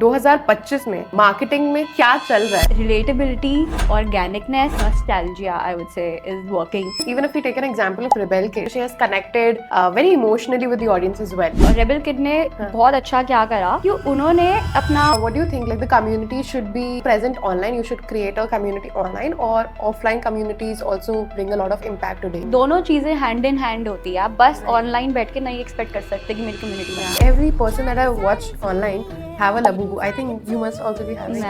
2025 में मार्केटिंग में क्या चल रहा है? Relatability, organicness, nostalgia, I would say, is working. Even if we take an example of Rebel Kid, she has connected very emotionally with the audience as well. और Rebel Kid ने बहुत अच्छा क्या करा कि उन्होंने अपना What do you think? Like the community should be present online. You should create a community online, or offline communities also bring a lot of impact today. दोनों चीजें हैंड इन हैंड होती है. आप बस ऑनलाइन बैठ के नहीं expect कर सकते कि मेरी कम्युनिटी में Every person that I watch online have a labubu. I think you must also be having.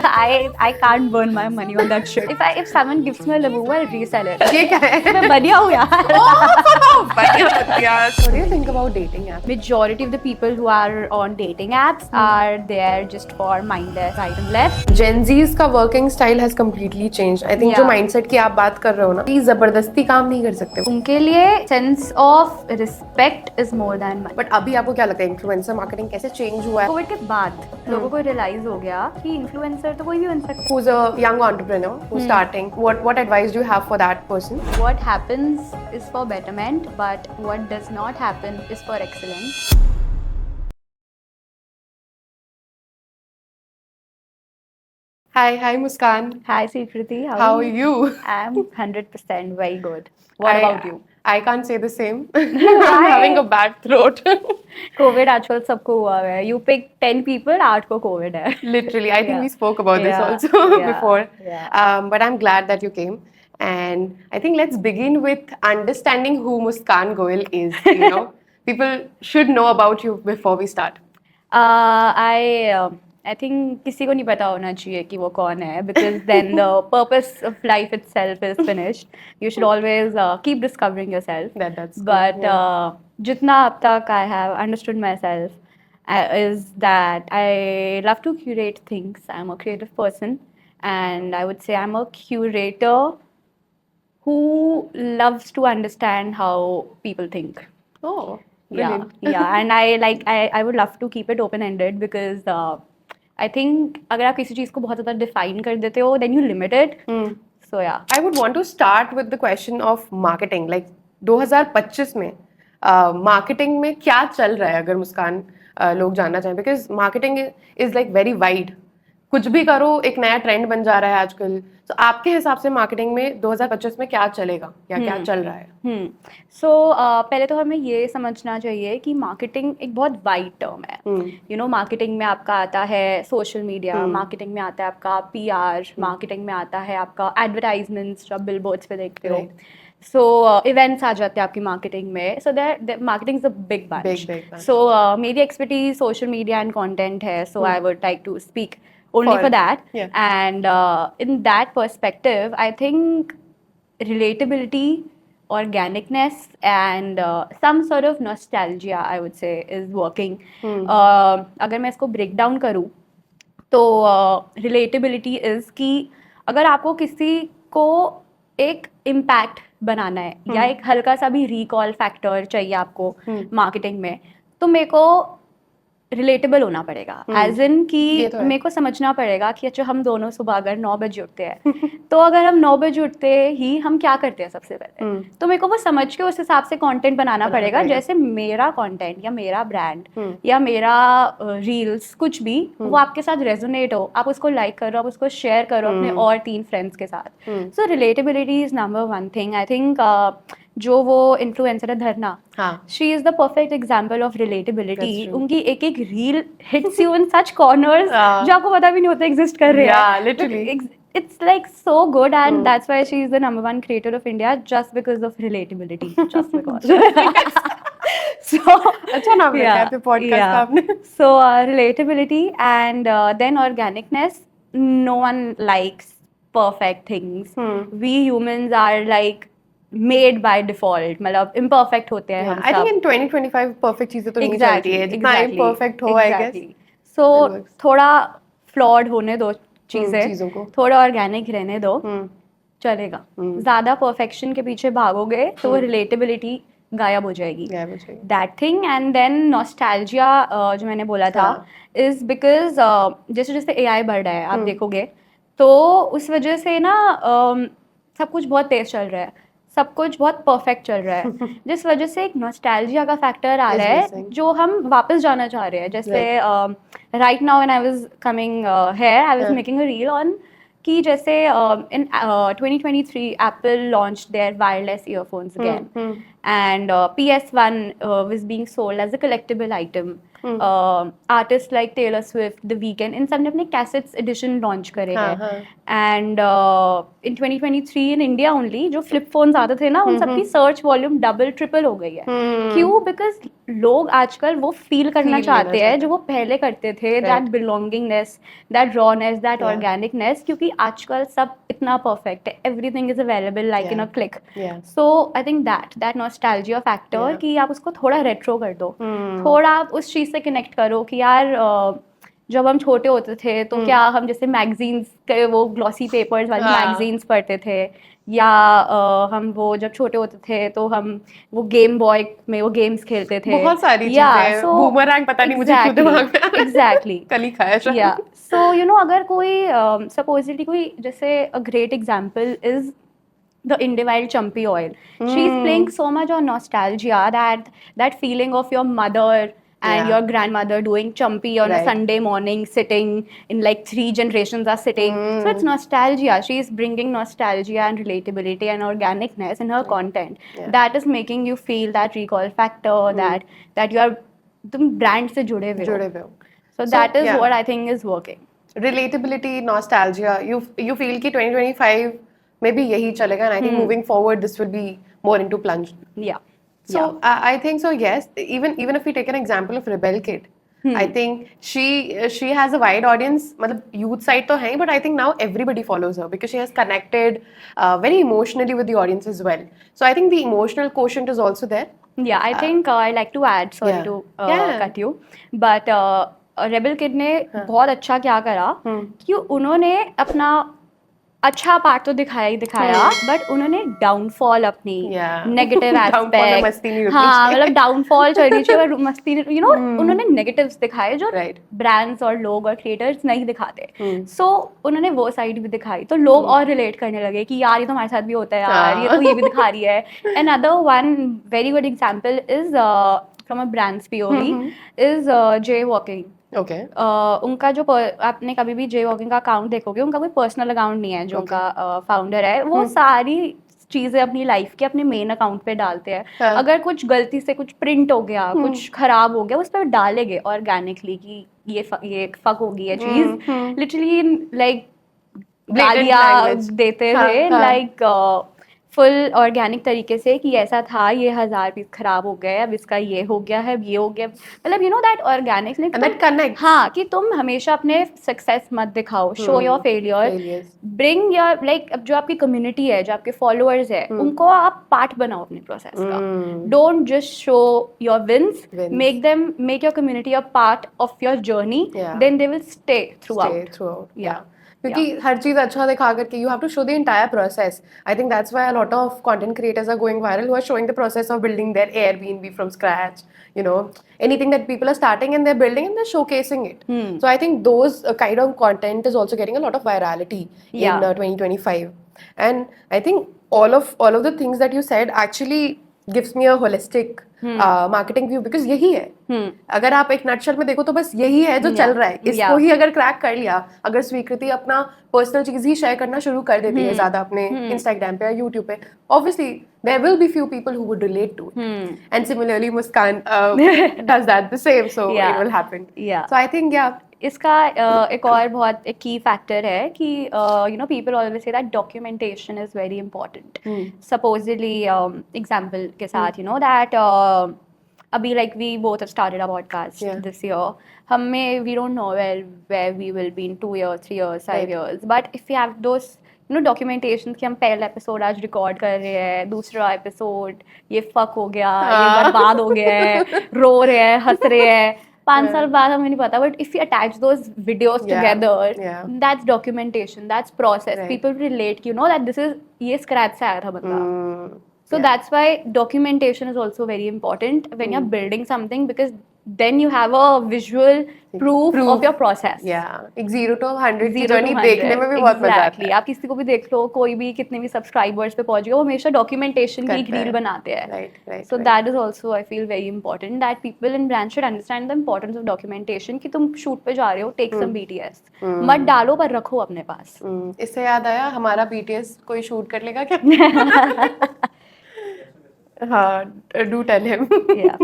I can't burn my money on that shit. If someone gives me a labubu, I'll resell it. ये क्या है? मैं बढ़िया हूँ यार. What do you think about dating apps? Majority of the people who are on dating apps are there just for mindless right and left. Gen Z's का working style has completely changed. I think Yeah. जो mindset की आप बात कर रहे हो ना, कि जबरदस्ती काम नहीं कर सकते. उनके लिए sense of respect is more than money. But अभी आपको क्या लगता है इन्फ्लुएंसर मार्केटिंग कैसे चेंज हुआ है? कोविड के बाद लोगों को रियलाइज हो गया कि इन्फ्लुएंसर तो कोई भी बन सकता है. Who's a young entrepreneur who's starting? What advice do you have for that person? What happens is for betterment, but what does not happen is for excellence. Hi Muskan. Hi Srikriti, How are you? I'm 100% very good. What about you? I can't say the same. I'm having a bad throat. COVID आजकल सबको हुआ है. You pick 10 people, 8 को COVID है. Literally, I think Yeah. we spoke about this Yeah. also Yeah. before. Yeah. But I'm glad that you came. And I think let's begin with understanding who Muskan Goel is. You know, people should know about you before we start. I think किसी को नहीं पता होना चाहिए कि वो कौन है, because then the purpose of life itself is finished. You should always keep discovering yourself. That's good, But yeah. जितना अब तक I have understood myself is that I love to curate things. I'm a creative person, and I would say I'm a curator who loves to understand how people think. Oh, Yeah, brilliant. yeah, and I would love to keep it open-ended because I think अगर आप किसी चीज़ को बहुत ज़्यादा define कर देते हो, then you limit it. So yeah. I would want to start with the question of marketing. Like 2025 में marketing में क्या चल रहा है अगर मुस्कान लोग जानना चाहें, because marketing is like very wide. कुछ भी करो एक नया ट्रेंड बन जा रहा है आजकल. तो आपके हिसाब से मार्केटिंग में 2025 में क्या चलेगा या क्या चल रहा है? So पहले तो हमें ये समझना चाहिए कि मार्केटिंग एक बहुत वाइड टर्म है. यू नो, मार्केटिंग में आपका आता है सोशल मीडिया, मार्केटिंग में आता है आपका PR, मार्केटिंग में आता है आपका एडवर्टाइजमेंट्स जो आप बिलबोर्ड्स पे देखते हो. So इवेंट्स आ जाते हैं आपकी मार्केटिंग में. So marketing is a big bunch. So मेरी expertise social media and content है. So I would like to speak only for that. Yeah. And in that perspective, I think relatability, organicness, and some sort of nostalgia, I would say, is working. अगर मैं इसको break down करूँ तो relatability is कि अगर आपको किसी को एक impact बनाना है या एक हल्का सा भी recall factor चाहिए आपको marketing में, तो मेरे को रिलेटेबल होना पड़ेगा. एज इन कि मेरे को समझना पड़ेगा कि अच्छा हम दोनों सुबह अगर 9 बजे उठते हैं तो अगर हम 9 बजे उठते ही हम क्या करते हैं सबसे पहले, तो मेरे को वो समझ के उस हिसाब से कंटेंट बनाना पड़ेगा. जैसे मेरा कंटेंट या मेरा ब्रांड या मेरा रील्स कुछ भी वो आपके साथ रेजोनेट हो, आप उसको लाइक करो, आप उसको शेयर करो अपने और 3 फ्रेंड्स के साथ. So relatability is number 1 thing. I think जो वो इन्फ्लुएंसर है Dharna, she is the perfect example of relatability. उनकी एक एक reel hits you in such corners जो आपको पता भी नहीं होता एग्जिस्ट कर रहे हैं. It's like so good, and that's why she is the number 1 creator of India, just because of relatability. Just because. So अच्छा नाम रखा है पॉडकास्ट का आपने. So relatability and then organicness. No one likes perfect things. We humans are like made by default. मतलब imperfect होते हैं हम सब. I think in 2025 perfect चीजें तो नहीं चलती है. जितना imperfect हो, I guess. So थोड़ा flawed होने दो चीजों को, थोड़ा ऑर्गेनिक रहने दो, चलेगा. ज्यादा परफेक्शन के पीछे भागोगे तो वो रिलेटेबिलिटी गायब हो जाएगी. That thing. And then nostalgia जो मैंने बोला था इज बिकॉज जैसे जैसे AI बढ़ रहा है आप देखोगे तो उस वजह से ना सब कुछ बहुत तेज चल रहा है. सब कुछ बहुत परफेक्ट चल रहा है जिस वजह से एक नॉस्टैल्जिया का फैक्टर आ Is रहा है missing. जो हम वापस जाना चाह रहे हैं. जैसे right now when I was coming here I was Yeah. Making a reel on कि जैसे इन 2023 Apple launched their wireless earphones again. And PS1 was being sold as a collectible item. Artists like Taylor Swift, The Weeknd, इन सब ने अपने cassettes edition launch करे हैं. And in 2023 in India only जो flip phones आते थे ना उन सबकी सर्च वॉल्यूम डबल ट्रिपल हो गई है. क्यों? बिकॉज लोग आजकल वो फील करना Feel चाहते लेना हैं जो वो पहले करते थे. That belongingness, that rawness, that organicness. क्योंकि आजकल सब इतना परफेक्ट है. Everything is available like in a click. So I think that nostalgia factor कि आप उसको थोड़ा रेट्रो कर दो. थोड़ा आप उस चीज से कनेक्ट करो कि यार जब हम छोटे होते थे तो क्या हम जैसे मैगजीन्स के वो ग्लॉसी पेपर्स वाली मैगजीन्स पढ़ते थे या हम वो जब छोटे होते थे तो हम वो गेम बॉय में वो गेम्स खेलते थे. बहुत सारी चीजें. बूमरैंग पता नहीं मुझे क्यों दिमाग में एग्जैक्टली कल ही खाया शायद. या सो यू नो अगर कोई सपोजली कोई जैसे a great example is the Individual Chumpy oil. She's playing so much on nostalgia, that feeling of your mother and your grandmother doing chumpy on a Sunday morning, sitting in like 3 generations are sitting. So it's nostalgia. She's bringing nostalgia and relatability and organicness in her content. That is making you feel that recall factor, that you are तुम brand से जुड़े हुए हो. So that is what I think is working. Relatability, nostalgia. You feel कि 2025 maybe यही चलेगा, and I think moving forward this will be more into plunge. Yeah. So I think so. Yes, even if we take an example of Rebel Kid, I think she has a wide audience. मतलब youth side तो है, but I think now everybody follows her because she has connected very emotionally with the audience as well. So I think the emotional quotient is also there. Yeah, I think I like to add. Sorry to cut you, but Rebel Kid ने बहुत अच्छा क्या करा कि उन्होंने अपना अच्छा part तो दिखाया बट उन्होंने डाउनफॉल अपनी नेगेटिव एस्पेक्ट हाँ मतलब डाउनफॉल चल रही है मस्ती यू नो उन्होंने नेगेटिव्स दिखाए जो ब्रांड्स और लोग और क्रिएटर्स नहीं दिखाते. सो उन्होंने वो साइड भी दिखाई तो लोग और रिलेट करने लगे कि यार ये तो हमारे साथ भी होता है यार ये तो ये भी दिखा रही है. Another one very good example is from a brands POV is J walking. Okay. उनका जो आपने कभी भी जे वॉकिंग का अकाउंट देखोगे उनका कोई पर्सनल अकाउंट नहीं है जो उनका फाउंडर है वो सारी चीजें अपनी लाइफ के अपने मेन अकाउंट पे डालते हैं. अगर कुछ गलती से कुछ प्रिंट हो गया कुछ खराब हो गया उस पर डालेंगे ऑर्गेनिकली कि ये फक हो गई है चीज लिटरली लाइक गालियां देते हुए लाइक फुल ऑर्गेनिक तरीके से कि ऐसा था ये 1000 पीस खराब हो गए अब इसका ये हो गया है ये हो गया मतलब यू नो दैट ऑर्गेनिक हाँ कि तुम हमेशा अपने सक्सेस मत दिखाओ. Show your failure bring your like अब जो आपकी कम्युनिटी है जो आपके फॉलोअर्स है उनको आप पार्ट बनाओ अपने प्रोसेस का. Don't just show your wins. Make your community a part of your journey then they will stay throughout. क्योंकि हर चीज अच्छा दिखा करके you have to show the entire process. I think that's why a lot of content creators are going viral who are showing the process of building their Airbnb from scratch. You know, anything that people are starting and they're building and they're showcasing it. So I think those kind of content is also getting a lot of virality in 2025. And I think all of the things that you said actually gives me a holistic marketing view because यही है. अगर आप एक nutshell में देखो तो बस यही है जो चल रहा है. इसको ही अगर क्रैक कर लिया अगर स्वीकृति अपना पर्सनल चीज ही शेयर करना शुरू कर देती है ज्यादा अपने इंस्टाग्राम पे या यूट्यूब पे obviously there will be few people who would relate to it. And similarly Muskan does that the same so it will happen. So I think इसका एक और बहुत एक की फैक्टर है कि you know people always say that documentation is very important. Supposedly example के साथ यू नो दैट अभी like we both have started a podcast this year. हमें we don't know where we will be in 2 years 3 years 5 years but if you have those you know documentation कि हम पहला episode आज record कर रहे हैं दूसरा एपिसोड ये फक हो गया ये बर्बाद हो गया है रो रहे हैं हंस रहे हैं 5 साल बाद हमें नहीं पता but if you attach those videos together that's documentation that's process people relate you know that this is ये स्क्रैच से आया था बंदा. So that's why documentation is also very important when you're building something because then you have a visual proof of your process. एक 0 to 100 की 0 to journey 100, देखने में भी बहुत मजा आता exactly. आप किसी को भी देख लो, कोई भी कितने भी सब्सक्राइबर्स पे पहुंच गया, वो हमेशा डॉक्यूमेंटेशन की एक करता रील है। बनाते हैं. Right. So that is also I feel very important that people in brands should understand the importance of documentation कि तुम शूट पे जा रहे हो, take some BTS. मत डालो पर रखो अपने पास. इससे याद आया, हमारा BTS कोई शूट कर लेगा क्या? हाँ, do tell him. Yeah.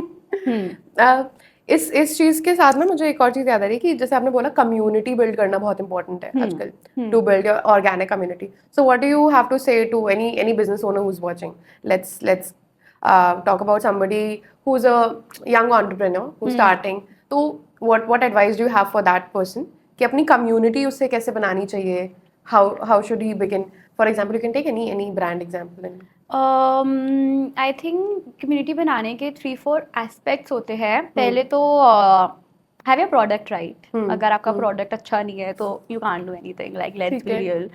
इस चीज के साथ ना मुझे एक और चीज याद आ रही है कि जैसे आपने बोला कम्युनिटी बिल्ड करना बहुत इंपॉर्टेंट है आजकल, to build your organic community. So what do you have to say to any business owner who is watching? Let's talk about somebody who's a young entrepreneur who's starting. तो what advice do you have for that person कि अपनी community उससे कैसे बनानी चाहिए? How should he begin? For example, you can take any brand example. I think community बनाने के 3-4 aspects होते हैं. पहले तो have your product right. अगर आपका product अच्छा नहीं है तो you can't do anything. Like let's be real.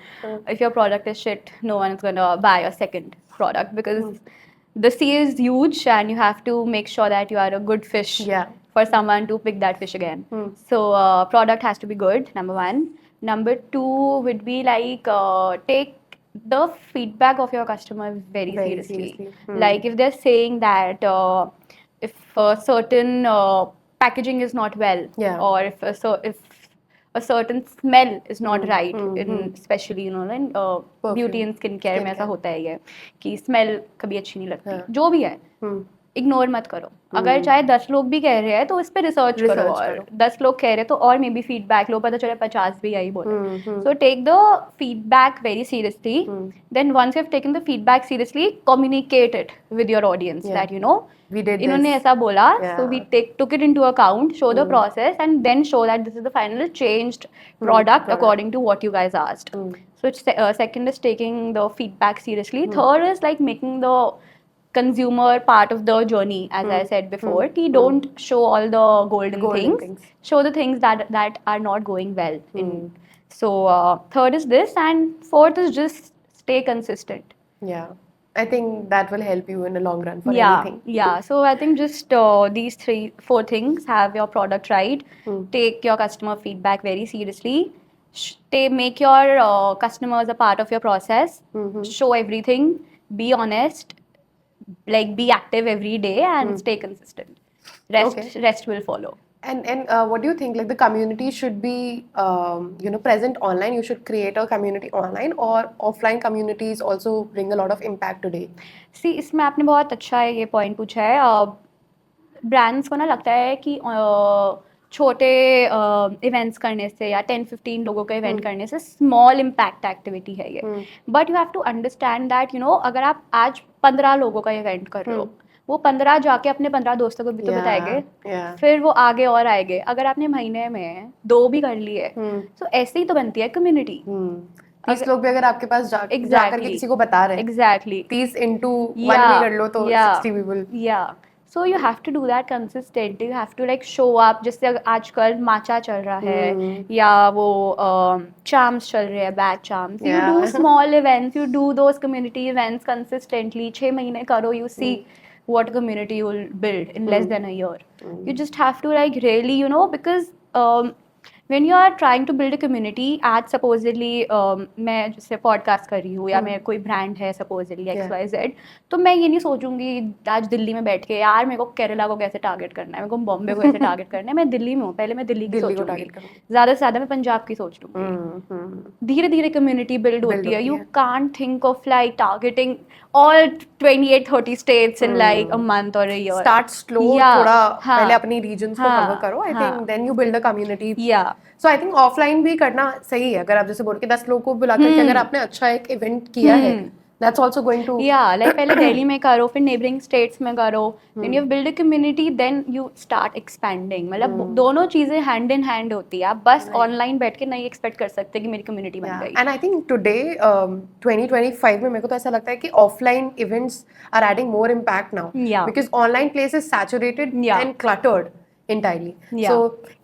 If your product is shit, no one is gonna buy your second product because the sea is huge and you have to make sure that you are a good fish for someone to pick that fish again. So product has to be good, number one. Number two would be like take the feedback of your customer very seriously. Like if they're saying that if a certain packaging is not well, or if a certain smell is not right, in especially in beauty and skincare में ऐसा होता है ये कि smell कभी अच्छी नहीं लगती. जो भी है इग्नोर मत करो. अगर चाहे 10 लोग भी कह रहे हैं तो इस पे रिसर्च करो, और 10 लोग कह रहे हैं तो और मे बी फीडबैक लो, पता चले 50 भी यही बोले. So take the feedback very seriously. Then once you have taken the feedback seriously, communicate it with your audience that इन्होंने ऐसा बोला, so we took it into account, show the process and then show that this is the final changed product according to what you guys asked. So it's second is taking the feedback seriously. Third is like making the consumer part of the journey, as I said before. Don't show all the golden things. Show the things that are not going well. So third is this, and fourth is just stay consistent. I think that will help you in the long run for anything. So I think just these 3-4 things: have your product right, take your customer feedback very seriously, make your customers a part of your process, show everything, be honest, like be active every day and stay consistent. Rest will follow. And what do you think, like the community should be present online? You should create a community online, or offline communities also bring a lot of impact today? See, इसमें आपने बहुत अच्छा ये point पूछा है. Brands को ना लगता है कि छोटे इवेंट्स करने से या 10-15 लोगों का इवेंट करने से स्मॉल इम्पैक्ट एक्टिविटी है ये. But you have to understand that अगर आप आज 15 लोगों का इवेंट कर रहे हो, वो 15 जाके अपने 15 दोस्तों को भी तो बताएंगे, फिर वो आगे और आएंगे. अगर आपने महीने में 2 भी कर लिए, तो ऐसे ही तो बनती है कम्युनिटी. 30 लोग भी अगर आपके पास जाकर के किसी को बता रहे हैं, 30 into 1 भी कर लो तो 60 people. So you have to do that consistently. You have to like show up. जैसे आजकल माचा चल रहा है या वो charms चल रहे हैं, bad charms. You do small events. You do those community events consistently. 6 महीने करो. You see what community you will build in less than a year. You just have to like really because when you are trying to build a community, आज supposedly मैं जैसे podcast कर रही हूँ या मैं कोई ब्रांड है supposedly XYZ, तो मैं ये नहीं सोचूंगी आज दिल्ली में बैठ के यार मेरे को केरला को कैसे टारगेट करना है, मेरे को बॉम्बे को कैसे टारगेट करना है. मैं दिल्ली में हूँ, पहले मैं दिल्ली की सोचूंगी, ज़्यादा से ज़्यादा मैं पंजाब की सोच लूँगी. धीरे धीरे कम्युनिटी बिल्ड होती है. You can't think of like targeting all 28-30 states in like a month or a year. Start slow, थोड़ा पहले अपनी regions को cover करो. I think then you build a community. So I think offline भी करना सही है. अगर आप जैसे बोल के 10 लोगों को बुला करके अगर आपने अच्छा एक event किया है, that's also going to like पहले दिल्ली में करो, फिर neighboring states में करो. When you build a community, then you start expanding. मतलब दोनों चीजें hand in hand होती है. आप बस online बैठ के नहीं expect कर सकते कि मेरी community बन गई. And I think today 2025 में मेरे को तो ऐसा लगता है कि offline events are adding more impact now. Because online place is saturated and cluttered entirely. So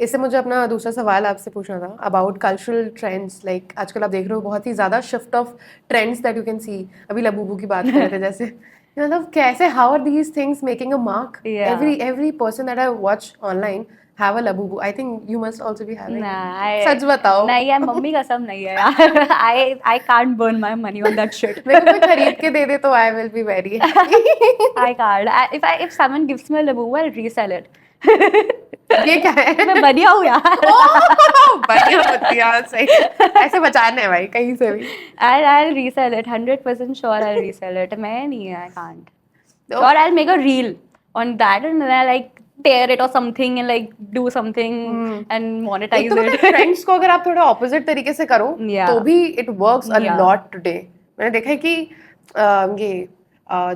इससे मुझे अपना दूसरा सवाल आपसे पूछना था about cultural trends. आजकल आप देख रहे हो बहुत ही ज़्यादा shift of trends that you can see. अभी लबूबू की बात कर रहे थे जैसे मतलब कैसे, how are these things making a mark? Yeah. Every person that I watch online have a labubu. I think you must also be having. Nah, सच बताओ. नहीं यार, मम्मी कसम नहीं है यार. I can't burn my money on that shit. मेरे को कोई खरीद के दे दे तो I will be very happy. I can't. If someone gives me a labubu, I'll resell it. ये क्या है? मैं बढ़िया हूँ यार. बढ़िया होती है, सही. ऐसे बचाना है भाई कहीं से भी. I'll resell it. 100% sure I'll resell it. मैं नहीं है, I can't. तो- Or I'll make a reel on that and then I like tear it or something and like do something and एक monetize तो मतलब it. ट्रेंड्स को अगर आप थोड़ा ऑपोजिट तरीके से करो Yeah. तो भी it works a Yeah. Lot today. मैंने देखा है कि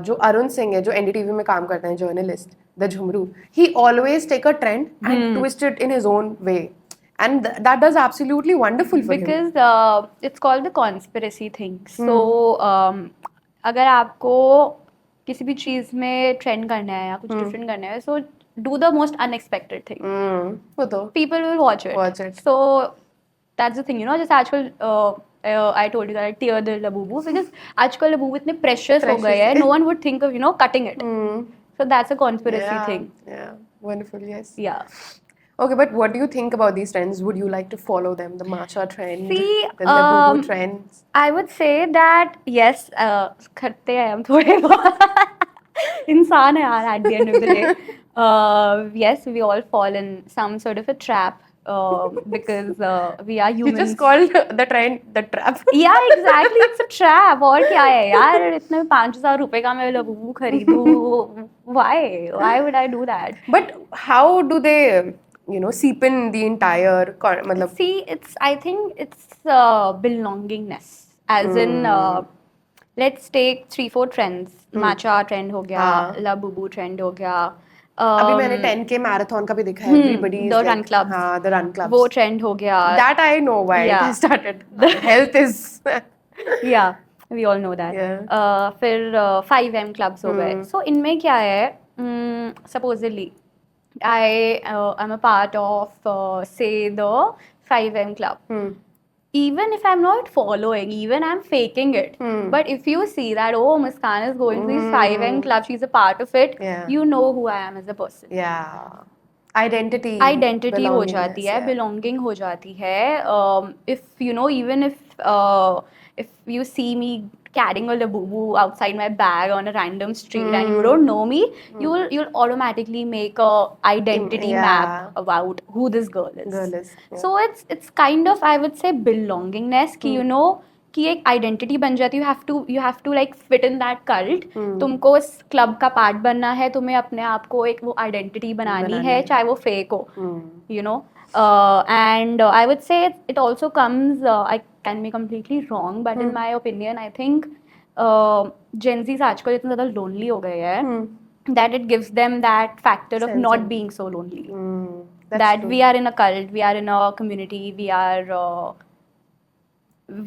जो अरुण सिंह है, जो एनडीटीवी में काम करते हैं, journalist, the Jhumru, he always take a trend and twist it in his own way, and that does absolutely wonderful for him. Because it's called the conspiracy thing. So अगर आपको किसी भी चीज में ट्रेंड करना है या कुछ डिफरेंट करना है, so do the most unexpected thing. वो तो People will watch it. Watch it. So that's the thing, you know. जैसे आजकल I told you that I tear the labubu because आजकल labubu इतने precious हो गए हैं, no one would think of, you know, cutting it. So that's a conspiracy thing. Yeah, wonderful, yes. Yeah. Okay, but what do you think about these trends? Would you like to follow them? The matcha trend, See, the labubu trends? I would say that yes, करते हैं हम थोड़े बहुत. इंसान है यार at the end of the day. Yes, we all fall in some sort of a trap because we are You humans. just called the trend the trap. Yeah, exactly. It's a trap. और क्या है यार, इतने 5,000 रुपए का मैं labubu खरीदूँ. Why? Why would I do that? But how do they, you know, seep in the entire मतलब See, I think it's belongingness. As in, let's take 3-4 trends. Matcha trend हो गया, labubu trend हो गया. अभी मैंने 10K marathon का भी देखा है. Everybody is the like, run clubs. हाँ, the run clubs. वो trend हो गया. That I know why it Yeah. has started. Health is Yeah, we all know that. Yeah. फिर 5M clubs हो गए. So इनमें क्या है? Supposedly, I'm a part of say the 5M club. Even if I'm not following, even I'm faking it. But if you see that, oh, Muskan is going to this 5M club, she's a part of it, Yeah. you know who I am as a person. yeah. Identity हो जाती है, belongingness, belonging हो जाती है. If you know, even if you see me carrying a labubu outside my bag on a random street and you don't know me, you'll automatically make a identity Yeah. map about who this girl is. Girl is, yeah. So it's kind of, I would say, belongingness कि you know कि एक identity बन जाती है. you have to like fit in that cult. तुमको उस club का part बनना है, तुम्हें अपने आप को एक वो आइडेंटिटी बनानी है, चाहे वो फेक हो, you know. And I would say it also comes, I can be completely wrong, but in my opinion I think Gen Zs आजकल इतना ज़्यादा lonely हो गए हैं that it gives them that factor of Sense not of- being so lonely. That's That true. we are in a cult, we are in a community,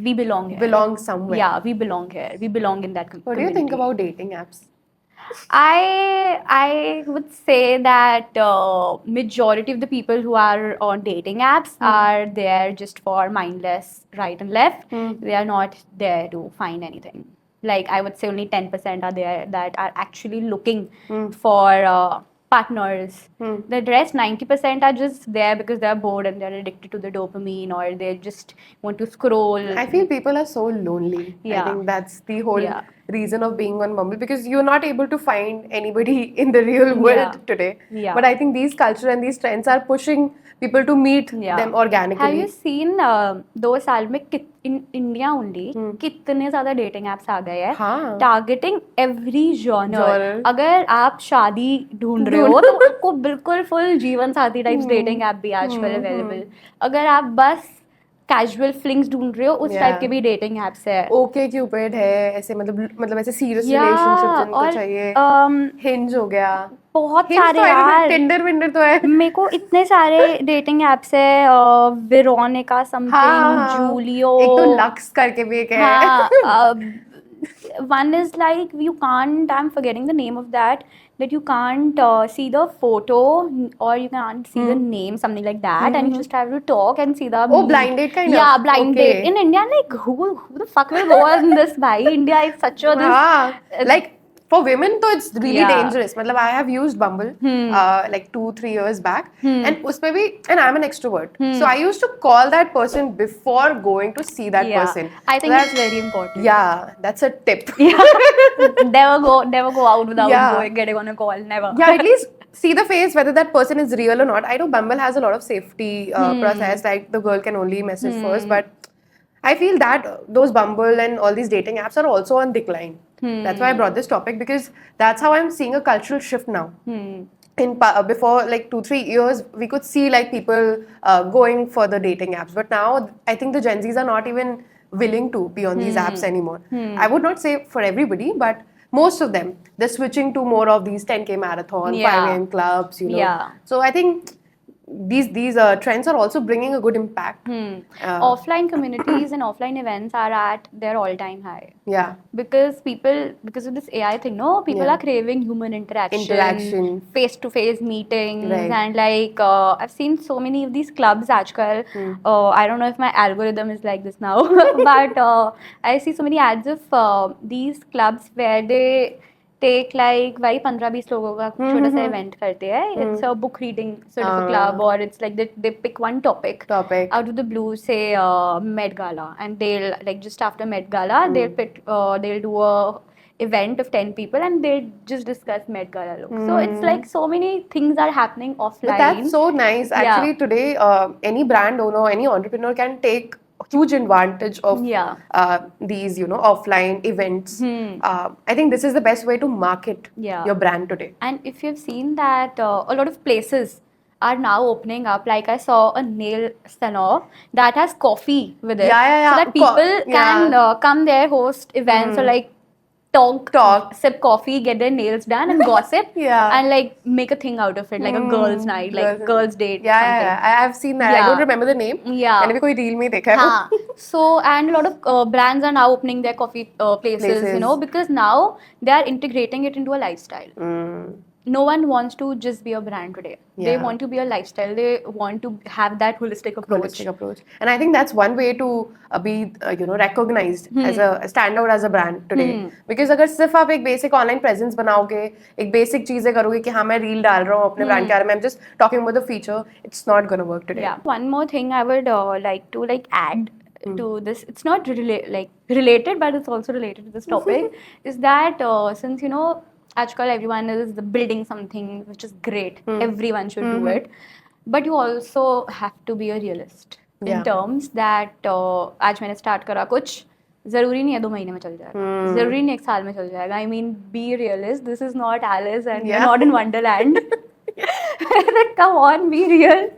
we belong here. belong somewhere. Yeah, we belong here. We belong in that community. What do you think about dating apps? I would say that majority of the people who are on dating apps are there just for mindless right and left. They are not there to find anything. Like I would say only 10% are there that are actually looking for partners. The rest 90% are just there because they are bored and they're addicted to the dopamine, or they just want to scroll. I feel people are so lonely. Yeah. I think that's the whole Yeah. reason of being on Bumble, because you're not able to find anybody in the real world Yeah. today. Yeah. But I think these culture and these trends are pushing people to meet Yeah. them organically. Have you seen 2 साल में in India only कितने ज़्यादा dating apps आ गए हैं, हाँ. targeting every genre. Genre. अगर आप शादी ढूंढ रहे हो तो आपको बिल्कुल full जीवन साथी types dating app भी आजकल available. अगर आप बस casual flings ढूंढ रहे हो, उस Yeah. type के भी dating apps है. ओके क्यूपिड है, ऐसे मतलब ऐसे serious Yeah, relationships जिनको और चाहिए. Hinge हो गया. बहुत Hinge सारे तो है, यार. Tinder विंडर तो है. मेरे को इतने सारे डेटिंग एप्स है, वेरोनिका हाँ, समथिंग, जूलियो. एक तो लक्स करके भी एक है. हाँ, one is like you can't, I'm forgetting the name of that you can't see the photo or you can't see the name, something like that, and you just have to talk and see the Oh, blind date kind of? Yeah, blind Okay. date. In India, like who the fuck will go on this? Bhai, India is such a this. हाँ, like for women तो it's really Yeah. dangerous. मतलब I have used Bumble like 2-3 years back, and उसमें भी, and I'm an extrovert, so I used to call that person before going to see that Yeah. person. I So think that- it's very important. Yeah, that's a tip. Never go out without Yeah. getting on a call. Never. Yeah, at least see the face whether that person is real or not. I know Bumble has a lot of safety process, like the girl can only message first, but I feel that those Bumble and all these dating apps are also on decline. That's why I brought this topic, because that's how I'm seeing a cultural shift now. Before like 2-3 years, we could see like people going for the dating apps, but now I think the Gen Zs are not even willing to be on these apps anymore. I would not say for everybody, but most of them, they're switching to more of these 10K marathon, Yeah. 5 a.m. clubs, you know. Yeah. So I think these trends are also bringing a good impact. Offline communities and offline events are at their all-time high. Yeah. Because of this AI thing, no, people Yeah. are craving human interaction, Interaction. face-to-face meetings, Right. and like I've seen so many of these clubs. Aajkal, I don't know if my algorithm is like this now, but I see so many ads of these clubs where they take like वही 15-20 लोगों का छोटा सा event करते हैं. It's a book reading sort of a club, or it's like they pick one topic out of the blue, say Met Gala, and they'll like just after Met Gala they'll do a event of 10 people and they'll just discuss Met Gala looks. So it's like so many things are happening offline. But that's so nice. Actually, today, any brand owner, any entrepreneur can take huge advantage of these, you know, offline events. I think this is the best way to market your brand today. And if you've seen that a lot of places are now opening up, like I saw a nail salon that has coffee with it, Yeah. so that people can come there, host events, or like talk, sip coffee, get their nails done, and gossip, and like make a thing out of it, like a girls' night, like girls' date. Yeah, I have seen that. I don't remember the name. Yeah. मैंने भी कोई reel में देखा है. So, and a lot of brands are now opening their coffee places, you know, because now they are integrating it into a lifestyle. No one wants to just be a brand today. They want to be a lifestyle. They want to have that holistic approach. And I think that's one way to be, you know, recognized as a stand out as a brand today. Because अगर सिर्फ आप एक basic online presence बनाओगे, एक basic चीजें करोगे कि हाँ मैं reel डाल रहा हूँ अपने brand के बारे में, I'm just talking about the feature, it's not gonna work today. Yeah. One more thing I would like to add to this. It's not related, but it's also related to this topic. Is that since, you know, आजकल everyone is building something which is great. Everyone should do it. But you also have to be a realist in terms that आज मैंने start करा कुछ, ज़रूरी नहीं है 2 महीने में चल जाएगा, ज़रूरी नहीं 1 साल में चल जाएगा. I mean, be realist. This is not Alice and you're not in Wonderland. Come on, be real.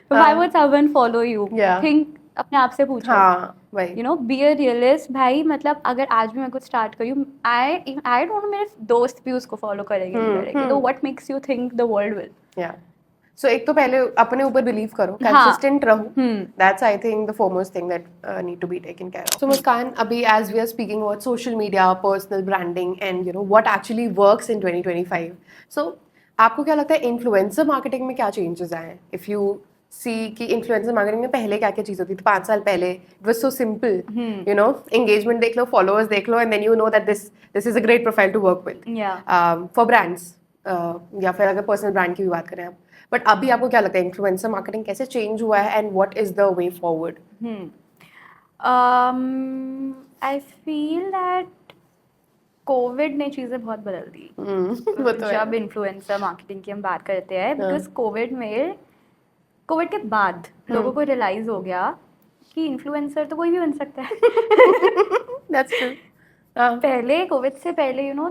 Why would someone follow you? Think, अपने आप से पूछो. You know, be a realist. भाई मतलब अगर आज भी मैं कुछ start करूँ, I don't know मेरे दोस्त भी उसको follow करेंगे. So what makes you think the world will? Yeah. So एक तो पहले अपने ऊपर believe करो, consistent रहो. That's I think the foremost thing that need to be taken care of. So Muskan, अभी as we are speaking about social media, personal branding, and you know what actually works in 2025. So आपको क्या लगता है influencer marketing में क्या changes आए हैं? If you see कि influencer marketing में पहले क्या क्या चीज़ होती थी 5 साल पहले, it was so simple. You know, engagement देख लो, followers देख लो, and then you know that this is a great profile to work with. For brands, या फिर अगर personal brand की भी बात करें आप. But अभी आपको क्या लगता है influencer marketing कैसे change हुआ है and what is the way forward? I feel that Covid ने चीज़ें बहुत बदल दी. जब इन्फ्लुएंसर मार्केटिंग की हम बात करते हैं, बिकॉज कोविड के बाद लोगों को रियलाइज हो गया कि इन्फ्लुएंसर तो कोई भी बन सकता है. That's true. पहले कोविड से पहले यू नो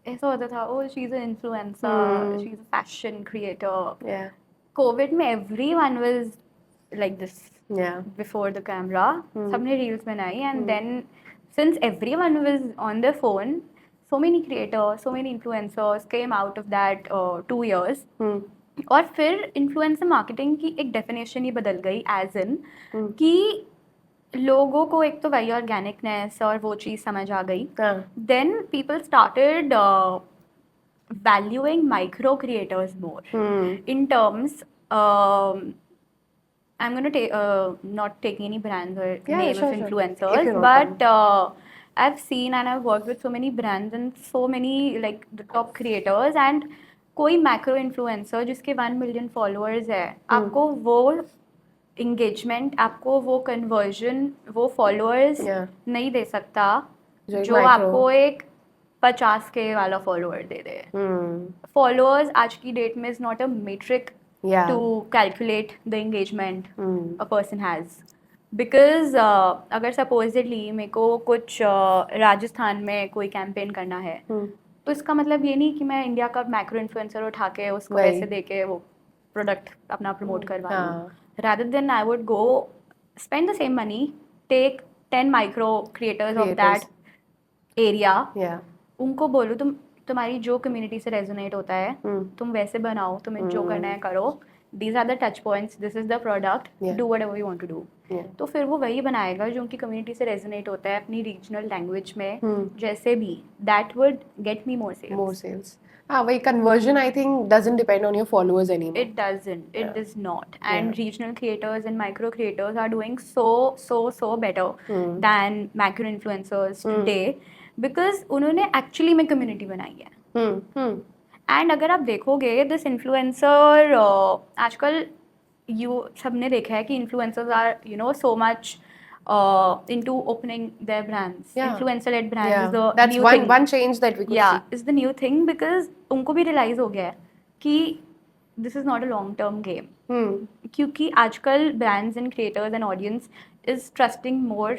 ऐसा होता था, oh she is an influencer, she is a fashion creator. Covid में everyone was like this before the camera. सबने रील्स बनाई and then since everyone was on their phone, so many creators, so many influencers came out of that 2 years. और फिर influencer marketing की एक definition ही बदल गई, as in कि लोगों को एक तो वही ऑर्गेनिकनेस और वो चीज़ समझ आ गई. Then people started valuing micro creators more in terms. I'm going to not taking any brands or name of influencers, but I've seen and I've worked with so many brands and so many like the top creators and कोई macro influencer जिसके 1 million followers है, आपको वो engagement, आपको वो conversion, वो followers Yeah. नहीं दे सकता जो एक जो micro- आपको एक 50K वाला फॉलोअर दे दे. Followers आज की डेट में is not a metric Yeah. to calculate the engagement Hmm. a person has. Because अगर supposedly मेरे को कुछ राजस्थान में कोई कैंपेन करना है, तो इसका मतलब ये नहीं कि मैं इंडिया का मैक्रो इन्फ्लुएंसर उठा के उसको वही। पैसे दे के वो प्रोडक्ट अपना प्रमोट करवा लूँ. हाँ. Rather than I would go spend the same money, take 10 micro creators of that area, Yeah. उनको बोलूँ तुम्हारी जो कम्युनिटी से रेजोनेट होता है तुम वैसे बनाओ, तुम्हें जो करना है करो, these are the touch points, this is the product, Yeah. do whatever you want to do. Yeah. तो फिर वो वही बनाएगा जो उनकी कम्युनिटी से रेजोनेट होता है अपनी रीजनल लैंग्वेज में, जैसे भी that would get me more sales. More sales. हाँ, वही conversion I think doesn't depend on your followers anymore. It doesn't. It Yeah. does not. And regional creators and micro creators are doing so better than macro influencers today because उन्होंने actually में community बनाई है. And अगर आप देखोगे this influencer आजकल सबने देखा है कि influencers are so much into opening their brands. Yeah. Influencer led brands Yeah. is the That's new one thing. one change that we could Yeah, see. is the new thing because उनको भी realize हो गया है कि this is not a long term game. क्योंकि आजकल brands and creators and audience is trusting more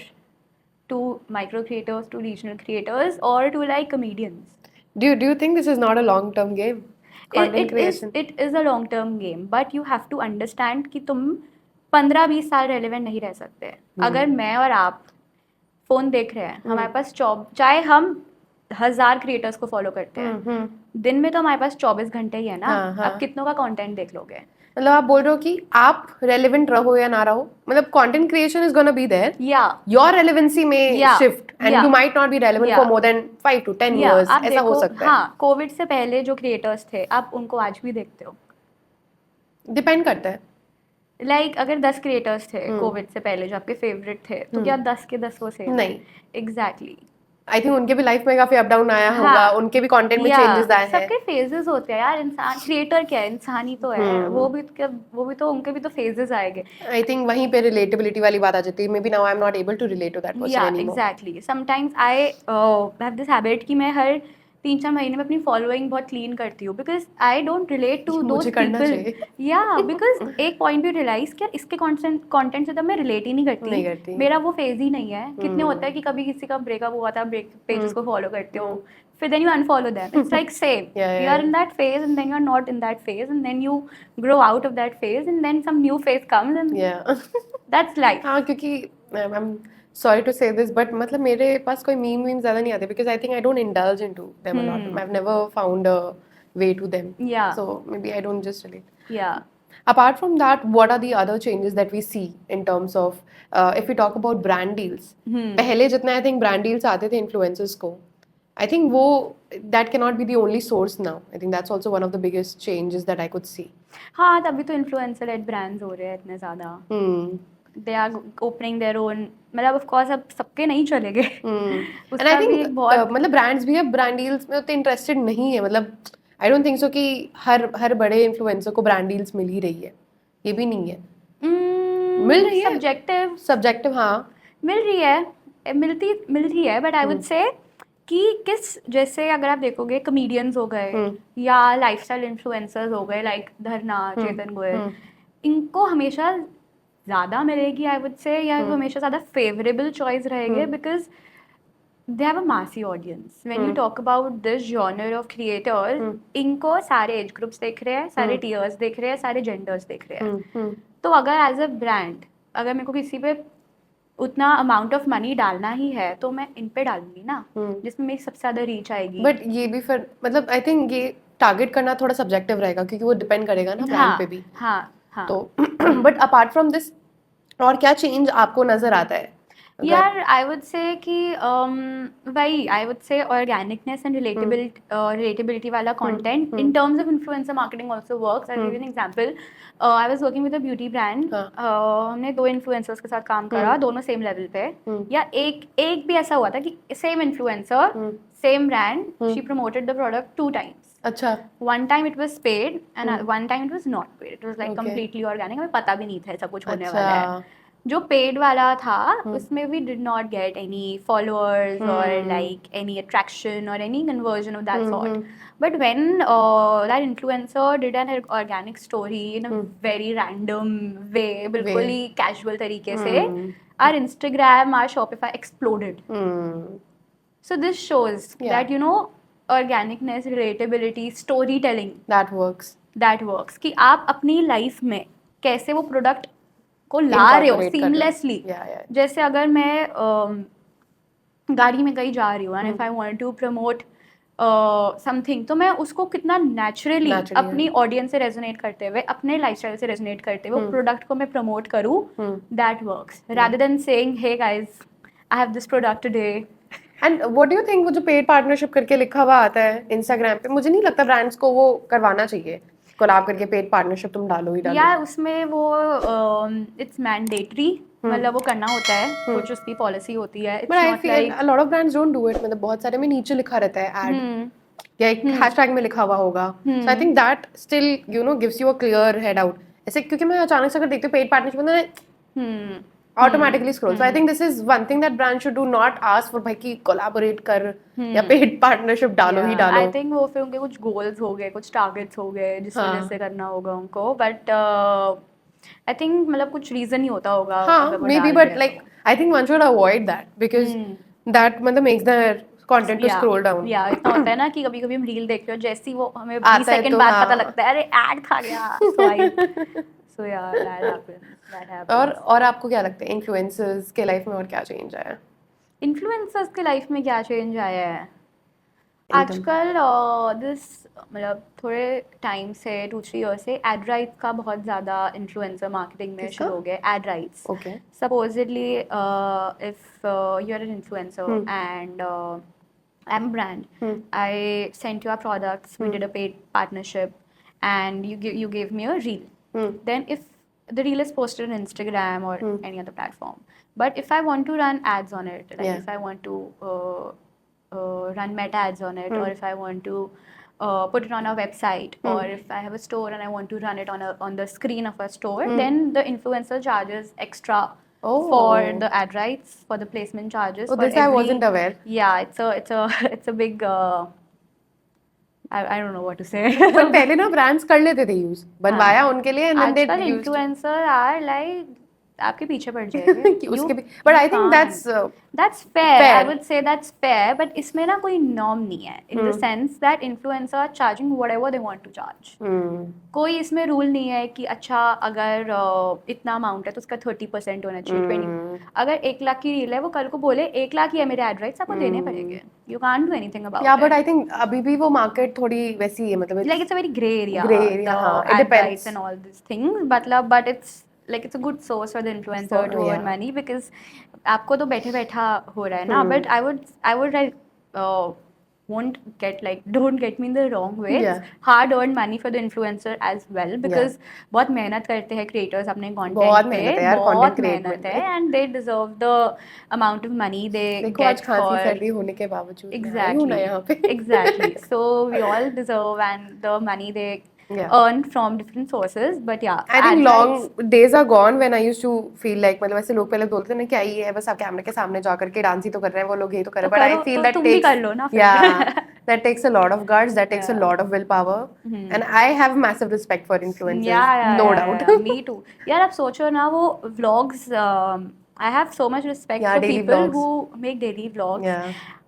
to micro creators, to regional creators, or to like comedians. Do you think this is not a long term game? Content creation. It is a long term game, but you have to understand कि तुम 15-20 साल relevant नहीं रह सकते. अगर मैं और आप फोन देख रहे हैं, हमारे पास चाहे हम 1000 क्रिएटर्स को फॉलो करते हैं, दिन में तो हमारे पास 24 घंटे ही है ना. हाँ. अब कितनों का कंटेंट देख लोगे. मतलब आप बोल रहे हो कि आप रेलेवेंट रहो या ना रहो, मतलब content creation is gonna be there. Your relevancy में shift and you might not be relevant for more than 5 to 10 years. ऐसा हो सकता है. हाँ, कोविड से पहले जो क्रिएटर्स थे आप उनको आज भी देखते हो. डिपेंड करता है. लाइक अगर 10 क्रिएटर्स थे कोविड से पहले जो आपके फेवरेट थे, तो क्या 10 के 10 वो सेम? नहीं. एग्जैक्टली. आई थिंक उनके भी लाइफ में काफी अप डाउन आया होगा, उनके भी कंटेंट में चेंजेस आए हैं. सबके फेजेस होते हैं यार. इंसान क्रिएटर क्या है, इंसान ही तो है. वो भी तो उनके भी तो फेजेस आएंगे. आई थिंक वहीं पे रिलेटेबिलिटी वाली बात आ जाती है. Maybe now I am not able to relate to that person anymore. Exactly. Sometimes I have this habit कि मैं हर 3-4 महीने में अपनी फॉलोइंग बहुत क्लीन करती हूँ because I don't relate to those people. या बिकॉज एक पॉइंट भी रियलाइज किया इसके कंटेंट से तो मैं रिलेट ही नहीं करती. मेरा वो फेज ही नहीं है. कितने होता है कि कभी किसी का ब्रेकअप हुआ था, ब्रेक पेजेस को फॉलो करते हो, फिर then you unfollow them. It's like same. You are in that phase and then you are not in that phase and then you grow out of that phase and then some new phase comes and that's life. हाँ, क्योंकि I am sorry to say this but मतलब मेरे पास कोई meme ज़्यादा नहीं आते because I think I don't indulge into them a lot. I've never found a way to them. Yeah. So maybe I don't just relate. Yeah. Apart from that, what are the other changes that we see in terms of if we talk about brand deals? पहले जितना I think brand deals आते थे influencers को, I think वो that cannot be the only source now. I think that's also one of the biggest changes that I could see. हाँ, तभी तो influencer led brands हो रहे हैं इतने ज़्यादा. They are opening their own. मतलब of course अब सबके नहीं चलेंगे. And I think मतलब brands भी अब brand deals में उतने interested नहीं है. मतलब I don't think so कि हर बड़े influencer को brand deals मिल ही रही है. ये भी नहीं है. मिल रही है. Subjective हाँ. मिल रही है. मिलती है. But I would say कि किस जैसे अगर आप देखोगे comedians हो गए या lifestyle influencers हो गए like धरना, चेतन गोयल, इनको हमेशा ज़्यादा मिलेगी आई वुड से, या हमेशा ज़्यादा फेवरेबल चॉइस रहेंगे बिकॉज दे हैव अ मासी audience. When you talk about this genre of creator, इनको सारे एज ग्रुप्स देख रहे हैं, सारे टीयर्स देख रहे हैं, सारे जेंडर्स देख रहे हैं. तो अगर एज अ ब्रांड अगर मेरे को किसी पे उतना अमाउंट ऑफ मनी डालना ही है तो मैं इन पे डालूंगी ना जिसमें मेरी सबसे ज़्यादा रीच आएगी. बट ये भी फिर मतलब आई थिंक ये टारगेट करना थोड़ा सब्जेक्टिव रहेगा क्योंकि वो डिपेंड करेगा ना ब्रांड पे भी. हाँ. तो बट अपार्ट फ्रॉम दिस और क्या चेंज आपको नजर आता है? यार आई वुड से कि वही I would say organicness and relatability वाला content in terms of influencer marketing also works. I give an example. I was working with a beauty brand. हमने 2 इन्फ्लुएंसर्स के साथ काम करा, दोनों सेम लेवल पे। या एक भी ऐसा हुआ था कि same influencer same brand, she promoted the product 2 times। अच्छा। One time it was paid and one time it was not paid. It was like completely organic. हमें पता भी नहीं था ऐसा कुछ होने वाला है। जो पेड वाला था उसमें we did not get any followers or like any attraction or any conversion of that sort. But when that influencer did an organic story in a very random way, बिल्कुल ही casual तरीके से, our Instagram, our Shopify exploded. So this shows that you know organicness, relatability, storytelling, that works कि आप अपनी life में कैसे वो product को ला रहे हो सीमलेसली। जैसे अगर मैं गाड़ी में कहीं जा रही हूँ and if I want to promote something, तो मैं उसको कितना नेचुरली अपनी ऑडियंस से रेजोनेट करते हुए, अपने लाइफस्टाइल से रेजोनेट करते हुए प्रोडक्ट को मैं प्रमोट करूँ, that works rather than saying hey guys I have this product today. And what do you think, वो जो पेड पार्टनरशिप करके लिखा हुआ आता है इंस्टाग्राम पे, मुझे नहीं लगता ब्रांड्स को वो करवाना चाहिए, कोलैब करके पेड पार्टनरशिप तुम डालो ही डालो। यार उसमें वो इट्स मैंडेटरी, मतलब वो करना होता है, कुछ उसकी पॉलिसी होती है। But I feel a lot of brands don't do it. मतलब बहुत सारे में नीचे लिखा रहता है ऐड या एक हैशटैग में लिखा हुआ होगा। So I think that still you know gives you a clear head out. ऐसे क्योंकि मैं अचानक से अगर देखती हूँ पेड पार्टनरशिप में automatically scroll. So I think this is one thing that brands should do, not ask for भाई कि collaborate कर या paid partnership डालो ही डालो। I think वो फिर उनके कुछ goals हो गए, कुछ targets हो गए जिस वजह से करना होगा उनको। But I think मतलब कुछ reason ही होता होगा। हाँ, maybe but like I think one should avoid that because that मतलब makes the content to scroll down. Yeah, इतना होता है ना कि कभी-कभी हम reel देखते हो, जैसे ही वो हमें 20 सेकंड बाद पता लगता है अरे ad था गया। So yeah, that happens. और आपको क्या लगता है इन्फ्लुएंसर्स के लाइफ में और क्या चेंज आया है? इन्फ्लुएंसर्स के लाइफ में क्या चेंज आया है आजकल? दिस मतलब थोड़े टाइम से 2-3 ईयर से एड राइट्स का बहुत ज़्यादा इन्फ्लुएंसर मार्केटिंग में शुरू हो गया। Ad rights, supposedly if you are an influencer and I am a brand, I sent you our products, we did a paid partnership and you gave me a reel. Then if the reel is posted on Instagram or any other platform, but if I want to run ads on it, like if I want to run meta ads on it, or if I want to put it on a website, or if I have a store and I want to run it on the screen of a store, then the influencer charges extra for the ad rights, for the placement charges. Oh, this I wasn't aware. Yeah, it's a big I don't know what to say. But पहले ना brands कर लेते थे use, बनवाया उनके लिए and then they आजकल influencer are like आपके पीछे पड़ जाएंगे उसके भी। But I think that's fair. I would say that's fair, but इसमें ना कोई norm नहीं है, in the sense that influencers are charging whatever they want to charge. कोई इसमें रूल नहीं है कि अच्छा अगर इतना अमाउंट है तो उसका 30% होना चाहिए, 20। अगर 1 लाख की रील है, वो कल को बोले 1 लाख ही है मेरे एड राइट्स, आपको देने पड़ेंगे। You can't do anything about it. Yeah, but I think अभी भी वो मार्केट थोड़ी वैसी है, मतलब like it's a very grey area. हाँ, it ad depends. rights and all these things, but it's like it's a good source for the influencer to earn money, because आपको तो बैठे बैठा हो रहा है ना। But I would like don't get me in the wrong way. It's hard earned money for the influencer as well, because बहुत मेहनत करते हैं creators अपने content पे, बहुत मेहनत है, and they deserve the amount of money they get for सर्दी होने के बावजूद। Exactly. So we all deserve and the money they earn from different sources. But yeah, I think long days are gone when I used to feel like, मतलब ऐसे लोग पहले बोलते थे ना क्या ये है, बस आप कैमरे के सामने जा करके डांस ही तो कर रहे हैं, वो लोग यही तो कर रहे हैं। But I feel that तुम भी कर लो ना। that takes a lot of guts, that takes a lot of willpower, and I have massive respect for influencers, no doubt. Me too. यार आप सोचो ना, वो vlogs, I have so much respect for people who make daily vlogs.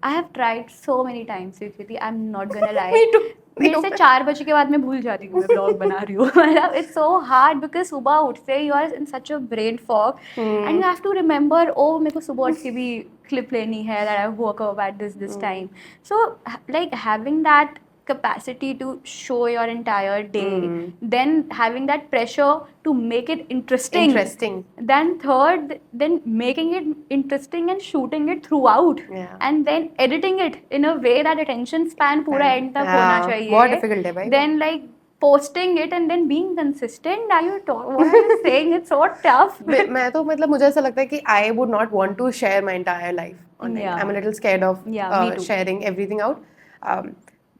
I have tried so many times, Sukriti, I'm not gonna lie. Me too. मेरे से 4 बजे के बाद मैं भूल जाती हूँ मैं ब्लॉग बना रही हूँ। मतलब इट्स सो हार्ड, बिकॉज सुबह उठते you are in such a brain fog and you have to remember, oh मेरे को सुबह उठ के भी क्लिप लेनी है, that I woke up at this time. So like having that capacity to show your entire day, then having that pressure to make it interesting, then third, then making it interesting and shooting it throughout, Yeah. and then editing it in a way that attention span पूरा end तक होना चाहिए, बहुत difficult है भाई, then like posting it and then being consistent. What are you saying? It's so tough. मैं तो मतलब मुझे ऐसा लगता है कि I would not want to share my entire life online. Yeah. I'm a little scared of Yeah, me too. sharing everything out.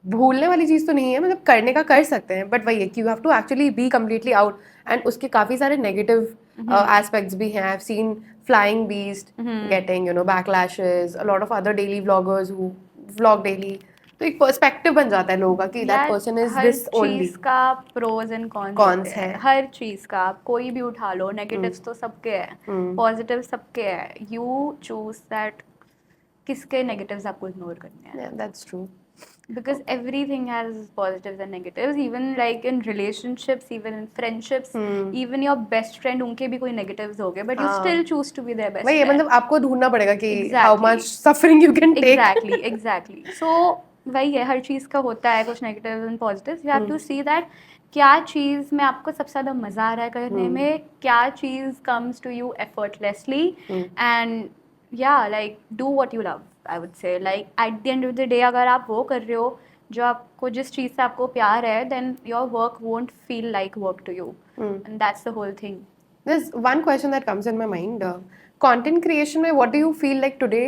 भूलने वाली चीज़ तो नहीं है, मतलब करने का कर सकते हैं, बट वही है कि you have to actually be completely out, and उसके काफ़ी सारे नेगेटिव एस्पेक्ट्स भी हैं. I have seen Flying Beast getting backlashes, a lot of other daily vloggers who vlog daily. तो एक पर्सपेक्टिव बन जाता है लोगों का कि that person is this only. हर चीज का प्रोज एंड कॉन्स है, हर चीज का. आप कोई भी उठा लो, नेगेटिव्स तो सबके हैं, पॉजिटिव सबके हैं. यू चूज दैट किसके नेगेटिव्स आपको इग्नोर करने हैं. That's true. Because everything has positives and negatives, even like in relationships, even in friendships, even your best friend, उनके भी कोई negatives होंगे, but you still choose to be their best friend. मतलब आपको ढूंढना पड़ेगा कि how much suffering you can take. Exactly. So वही है, हर चीज़ का होता है कुछ negatives and positives. You have to see that क्या चीज़ में आपको सबसे ज़्यादा मज़ा आ रहा है करने में, क्या चीज़ comes to you effortlessly, and yeah, like do what you love. I would say, like at the end of the day, अगर आप वो कर रहे हो जो आपको, जिस चीज़ से आपको प्यार है, then your work won't feel like work to you, and that's the whole thing. There's one question that comes in my mind. Content creation में what do you feel like today?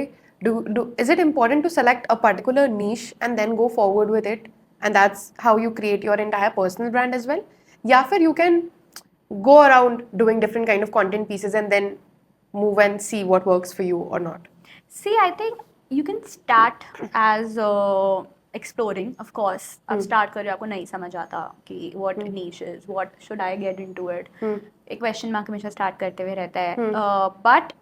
Is it important to select a particular niche and then go forward with it, and that's how you create your entire personal brand as well? या फिर you can go around doing different kind of content pieces and then move and see what works for you or not? See, I think you can start as exploring, of course. आप start कर रहे हो, आपको नहीं समझ आता कि what niche is, what should I get into it. एक question mark हमेशा start करते हुए रहता है. But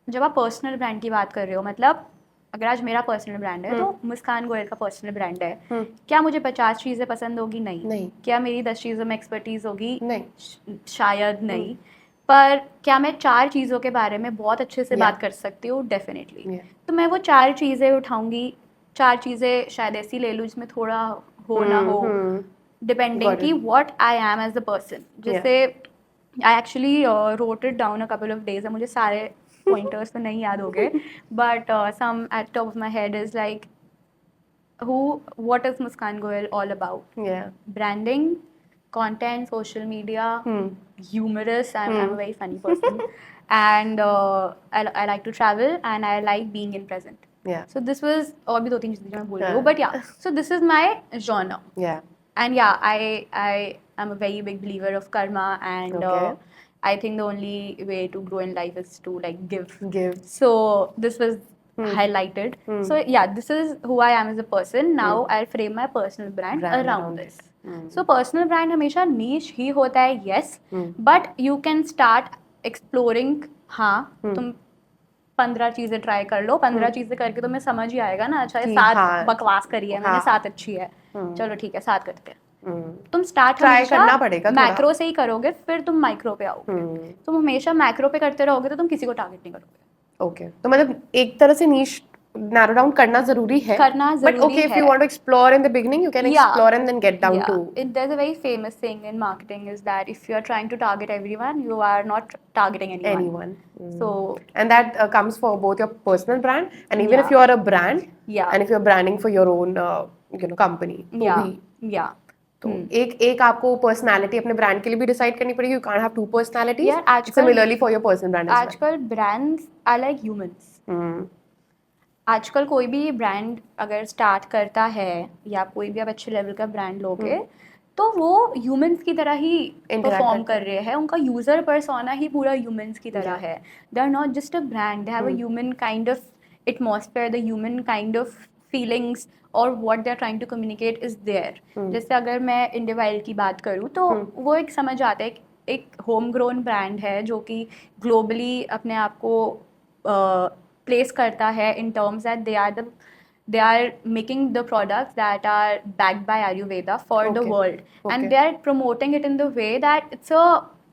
जब आप personal brand की बात कर रहे हो, मतलब अगर आज मेरा personal brand है तो मुस्कान गोयल का personal brand है. क्या मुझे 50 चीज़ें पसंद होगी? नहीं. क्या मेरी 10 चीज़ों में expertise होगी? नहीं. शायद नहीं. पर क्या मैं 4 चीज़ों के बारे में बहुत अच्छे से बात कर सकती हूँ? डेफिनेटली. तो मैं वो 4 चीज़ें उठाऊंगी. 4 चीज़ें शायद ऐसी ले लूँ जिसमें थोड़ा हो ना हो, डिपेंडिंग कि what I am as a person. जैसे I actually wrote it down a couple of days. मुझे सारे पॉइंटर्स तो नहीं याद हो गए, but some at top of my head is like what is Muskan Goyal all about? Branding, content, social media, humorous. I'm a very funny person, and I like to travel, and I like being in present. So this was और भी 2-3 चीजें मैं बोल रही हूँ, but yeah, so this is my genre. And yeah, I am a very big believer of karma, and I think the only way to grow in life is to like give. So this was highlighted. So yeah, this is who I am as a person. Now I'll frame my personal brand around this. So personal brand हमेशा niche ही होता है, yes, but you can start exploring. हाँ, तुम 15 चीजें try कर लो. 15 चीजें करके तुम्हें समझ ही आएगा ना, अच्छा 7 बकवास करी है मैंने, 7 अच्छी है, चलो ठीक है 7 करते हैं. तुम स्टार्ट ट्राई करना पड़ेगा, मैक्रो से ही करोगे, फिर तुम माइक्रो पे आओगे. तुम हमेशा मैक्रो पे करते रहोगे तो तुम किसी को टारगेट नहीं करोगे. ओके, तो मतलब एक तरह से नीश narrow down करना जरूरी है. But okay, if you want to explore in the beginning, you can explore and then get down to. There's a very famous thing in marketing is that if you are trying to target everyone, you are not targeting anyone. So and that comes for both your personal brand and even if you are a brand, and if you are branding for your own company. तो एक आपको personality अपने brand के लिए भी decide करनी पड़ेगी. You can't have 2 personalities. Similarly for your personal brand. आजकल ब्रांड्स आर लाइक ह्यूमंस. आजकल कोई भी ब्रांड अगर स्टार्ट करता है या कोई भी आप अच्छे लेवल का ब्रांड लोगे तो वो ह्यूमंस की तरह ही परफॉर्म कर रहे हैं. उनका यूजर पर्सोना ही पूरा ह्यूमंस की तरह है. They are not just a brand, they have a human kind of atmosphere, the human kind of feelings, और what they are trying to communicate is there. जैसे अगर मैं इंडिया वाइल्ड की बात करूँ तो वो एक समझ आता है, एक होम ग्रोन ब्रांड है जो कि ग्लोबली अपने आप को प्लेस करता है in terms that they are making the products that are backed by Ayurveda for the world, and they are promoting it in the way that it's a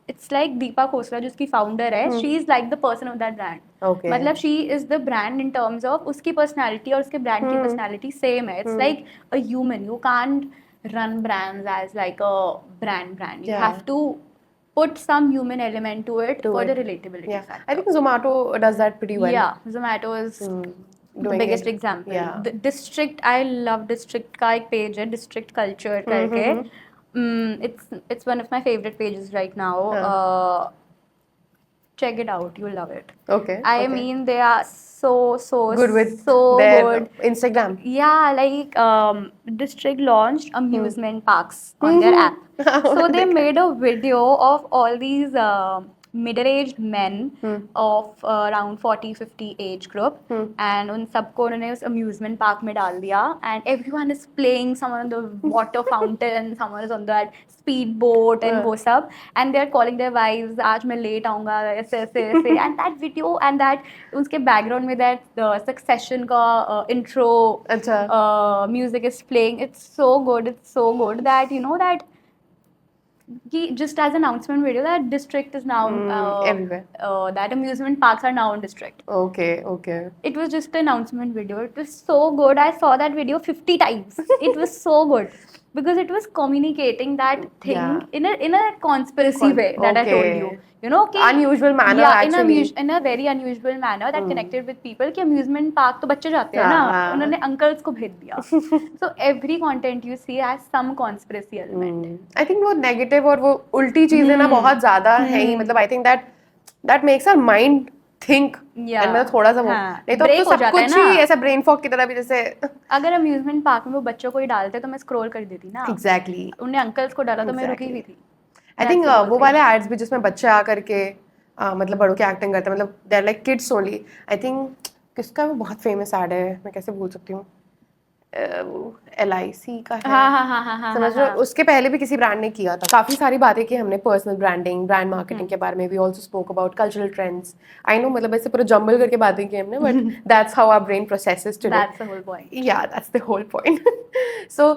it's like Deepa Khosla जिसकी founder है, she is like the person of that brand. Okay. मतलब she is the brand in terms of उसकी personality और उसके brand की personality same है. It's like a human. You can't run brands as like a brand. You Yeah. have to put some human element to it To for it. the relatability Yeah, factor. I think Zomato does that pretty well. Yeah, Zomato is the Doing biggest it. example. Yeah. The District, I love District का एक page है, District Culture करके. It's one of my favorite pages right now. Check it out, you'll love it. Okay. I okay. mean, they are so good with so their good. Instagram. Yeah, like District launched amusement parks on their app. So they made a video of all these middle-aged men of around 40-50 age group, and उन सबको उन्होंने उस amusement park में डाल दिया, and everyone is playing, someone on the water fountain, someone is on that speedboat and वो सब, and they are calling their wives, आज मैं late आऊँगा ऐसे ऐसे ऐसे, and that video and that उसके background में that Succession का intro अच्छा. music is playing. It's so good that you know that just as an announcement video that District is now everywhere. That amusement parks are now in District. Okay. It was just an announcement video. It was so good. I saw that video 50 times. It was so good because it was communicating that thing Yeah. in a conspiracy way that I told Okay. you. You know, कि Unusual manner, yeah, actually. in a very unusual manner that connected with people. कि amusement park तो बच्चे जाते हैं हाँ, ना, हाँ. उन्होंने uncles को भेज दिया. So every content you see has some conspiracy element. I think वो negative और वो उल्टी चीजें ना बहुत ज्यादा है ही, मतलब I think that makes our mind think. Yeah. And मतलब थोड़ा सा वो हाँ. नहीं तो अब Break तो हो सब जाता है कुछ ना. ही ऐसा brain fog की तरह भी जैसे अगर amusement park में वो बच्चों को ही डालते तो मैं scroll कर देती ना. exactly. उन्हें uncles को डाला तो मैं रुकी हुई थी. I think वो वाले ads भी जिसमें बच्चे आ करके मतलब बड़ों की एक्टिंग करते हैं, मतलब they are like kids only. I think किसका वो बहुत famous ad है, मैं कैसे भूल सकती हूँ, LIC का है. हाँ. समझ लो, उसके पहले भी किसी ब्रांड ने किया था. काफी सारी बातें की हमने पर्सनल ब्रांडिंग, ब्रांड मार्केटिंग के बारे में. We also spoke about cultural trends. I know, मतलब ऐसे पूरा जंबल करके बातें की हमने, but that's how our brain processes today. That's the whole point. Yeah, that's the whole point. So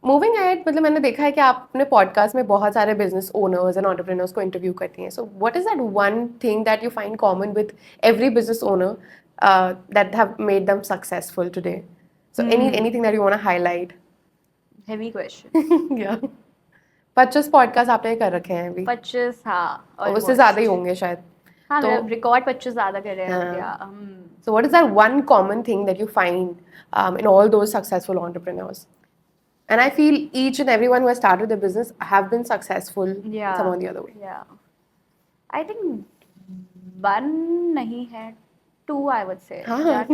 moving ahead, मतलब मैंने देखा है कि आप अपने पॉडकास्ट में बहुत सारे बिजनेस ओनर्स एंड एंटरप्रेन्योर्स को इंटरव्यू करती हैं. So what is that one thing that you find common with every business owner that have made them successful today? So anything that you want to highlight? Heavy question. या 25 podcast आपने कर रखे हैं अभी. 25, हाँ. और उससे ज्यादा ही होंगे शायद. हाँ, तो रिकॉर्ड 25 ज्यादा कर रहे हैं क्या? So what is that one common thing that you find in all those successful entrepreneurs? And I feel each and everyone who has started their business have been successful some or the other way. Yeah. I think one नहीं है, two I would say. There are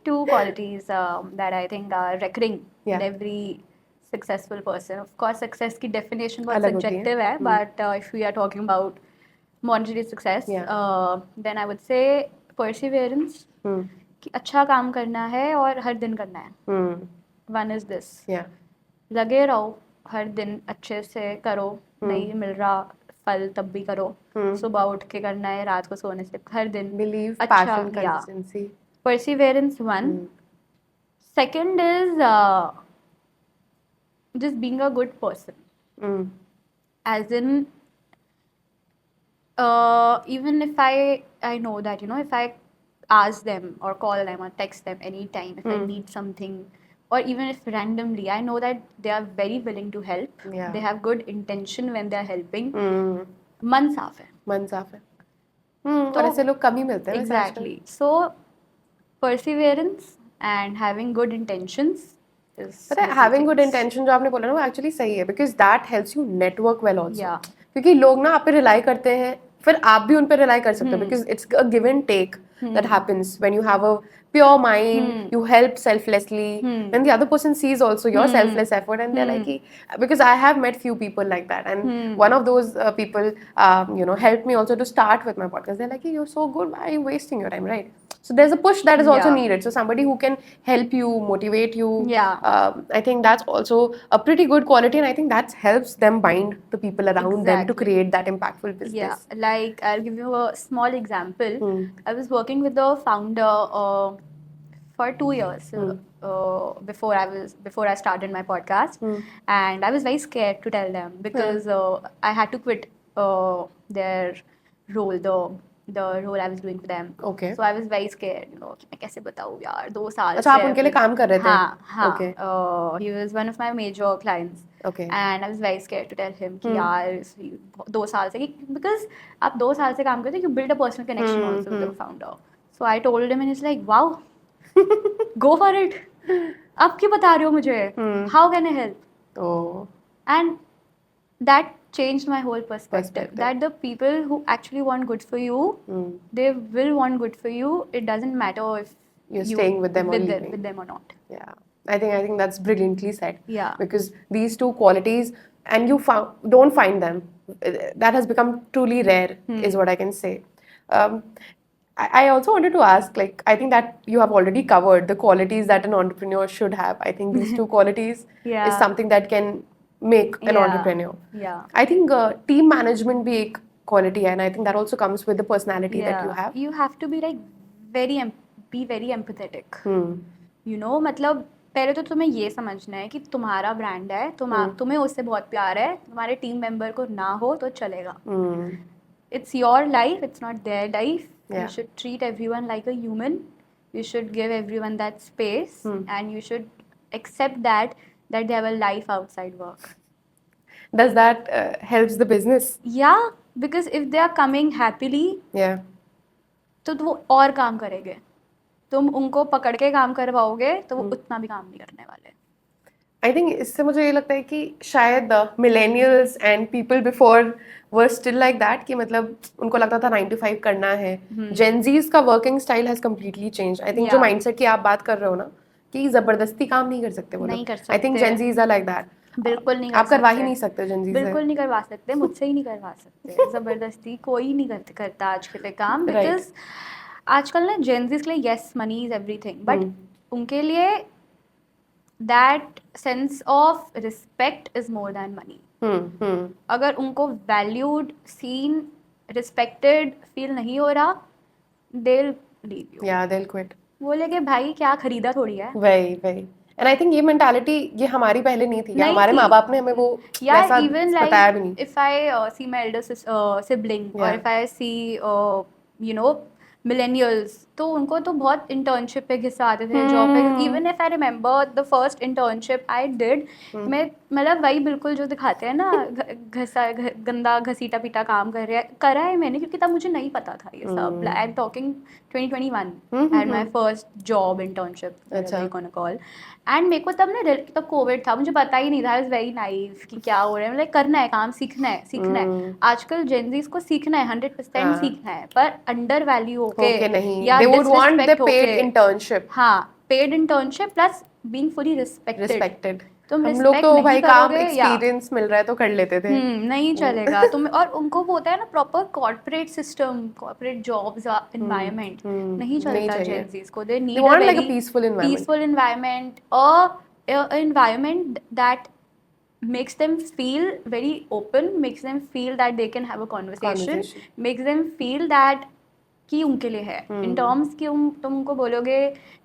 two qualities that I think are recurring in every successful person. Of course, success की definition बहुत subjective है, but if we are talking about monetary success, then I would say perseverance. कि अच्छा काम करना है और हर दिन करना है. One is this. लगे रहो, हर दिन अच्छे से करो. नहीं मिल रहा फल तब भी करो. सुबह उठ के करना है, रात को सोने से, हर दिन. Belief, अच्छा, passion, consistency. Perseverance one. Second is just being a good person. As in even if I know that, you know, if I ask them or call them or text them anytime if I need something, or even if randomly, I know that they are very willing to help. They have good intention when they are helping. मन साफ है. मन साफ है. और ऐसे लोग कम ही मिलते हैं. Exactly. So perseverance and having good intentions is. But having good intention जो आपने बोला ना, वो actually सही है, because that helps you network well also. Yeah. क्योंकि लोग ना आप पे rely करते हैं, फिर आप भी उन पे rely कर सकते हो, because it's a give and take that happens when you have a pure mind. You help selflessly, and the other person sees also your selfless effort, and they're like, because I have met few people like that, and one of those people, you know, helped me also to start with my podcast. They're like, hey, you're so good, why are you wasting your time, right? So there's a push that is also needed. So somebody who can help you, motivate you. I think that's also a pretty good quality, and I think that helps them bind the people around them to create that impactful business. Yeah, like I'll give you a small example. I was working with the founder for 2 years before I started my podcast, and I was very scared to tell them because I had to quit their role, the role I was doing for them. Okay. So I was very scared, you know, कि मैं कैसे बताऊँ यार, 2 साल अच्छा, आप से उनके लिए अभी- काम कर रहे थे? हाँ हाँ Okay. he was one of my major clients. Okay. And I was very scared to tell him कि यार 2 साल से, because आप 2 साल से काम करते हो, you build a personal connection also with the founder. So I told him and he's like, wow, go for it. अब क्यों बता रहे हो मुझे? How can I help? Oh. And that changed my whole perspective. Perspective. That the people who actually want good for you, they will want good for you. It doesn't matter if You're staying with them or leaving. with them or not. Yeah, I think that's brilliantly said. Yeah. Because these two qualities, and you don't find them. That has become truly rare, is what I can say. I also wanted to ask, like, I think that you have already covered the qualities that an entrepreneur should have. I think these two qualities Yeah. is something that can make an Yeah. entrepreneur. Yeah. I think team management भी एक quality है, and I think that also comes with the personality that you have. You have to be like be very empathetic. Hmm. You know, मतलब पहले तो तुम्हें ये समझना है कि तुम्हारा ब्रांड है, तुम्हें उससे बहुत प्यार है, तुम्हारे टीम मेंबर को ना हो तो चलेगा. Hmm. It's your life, it's not their life. Yeah. You should treat everyone like a human. You should give everyone that space, and you should accept that they have a life outside work. Does that helps the business? Yeah, because if they are coming happily, Yeah. तो वो और काम करेंगे. तुम उनको पकड़ के काम करवाओगे तो वो उतना भी काम नहीं करने वाले. I think इससे मुझे ये लगता है कि शायद millennials and people before were still like that, कि मतलब उनको लगता था 9 to 5 करना है. Gen Z's का working style has completely changed. I think जो Yeah. mindset की आप बात कर रहे हो ना, कि जबरदस्ती काम नहीं कर सकते वो लोग. नहीं कर I think सकते. Gen Z's are like that. बिल्कुल नहीं कर आप करवा ही सकते. नहीं सकते Gen Z से. बिल्कुल नहीं करवा सकते, मुझसे ही नहीं करवा सकते. जबरदस्ती कोई नहीं करता आज के लिए काम, बिकॉज आजकल ना जेनजीज के लिए yes money is everything, but उनके लिए that sense of respect is more than money. अगर उनको वैल्यूड, सीन, रिस्पेक्टेड फील नहीं हो रहा, they will leave you. Yeah, they'll quit. बोलेगे भाई क्या खरीदा थोड़ी है. वही. And I think ये mentality ये हमारी पहले नहीं थी. नहीं हमारे थी. माँ बाप ने हमें वो वैसा even बताया भी नहीं. like if I see my elder sibling, or Yeah. if I see you know millennials, तो उनको तो बहुत internship पे घिसाते थे जॉब पे. Even if I remember the first internship I did, मैं मतलब वही बिल्कुल जो दिखाते हैं ना, गंदा घसीटा पीटा काम करा है मैंने, क्योंकि तब मुझे नहीं पता था ये सब. I am talking 2021 and my first job internship, whatever you gonna call. And मेरे को तब ना तो कोविड था, मुझे पता ही नहीं था. I was very naive कि क्या हो रहा है, मतलब करना है काम, सीखना है. आजकल जेनजीज को सीखना है, 100% सीखना है, पर अंडर वैल्यू होके नहीं. या They would want the disrespect paid होके. internship. हाँ, paid internship plus being fully respected. तुम हम लोग respect तो नहीं भाई काम करोगे या- एक्सपीरियंस मिल रहा है तो कर लेते थे. नहीं चलेगा तुम. और उनको वो होता है ना proper corporate system, corporate jobs environment नहीं चलता चाहिए. जेनजीज को. दे They need want like a peaceful environment. peaceful environment, a environment that makes them feel very open, makes them feel that they can have a conversation. Makes them feel that कि उनके लिए है. In terms कि तुम उनको बोलोगे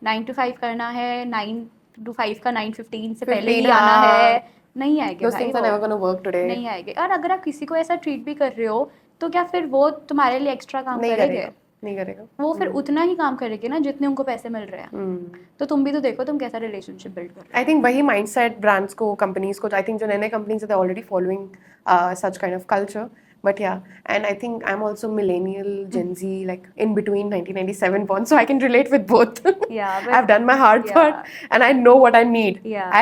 9 to 5 करना है, 9 to 5 का 9:15 से पहले ही आना है, नहीं आएगा Those भाई things are वो. never gonna work today. नहीं आएंगे. और अगर आप किसी को ऐसा ट्रीट भी कर रहे हो तो क्या फिर वो तुम्हारे लिए एक्स्ट्रा काम करेंगे? नहीं करेगा. वो फिर उतना ही काम करेंगे ना जितने उनको पैसे मिल रहे हैं. तो तुम भी तो देखो तुम कैसा रिलेशनशिप बिल्ड कर रहे हो. I think वही mindset brands को, companies को, I think जो नए companies are already following such kind of culture. But yeah, and I think I'm also millennial, Gen Z, like in between 1997 born, so I can relate with both. Yeah, but- I've done my hard part, and I know what I need. Yeah.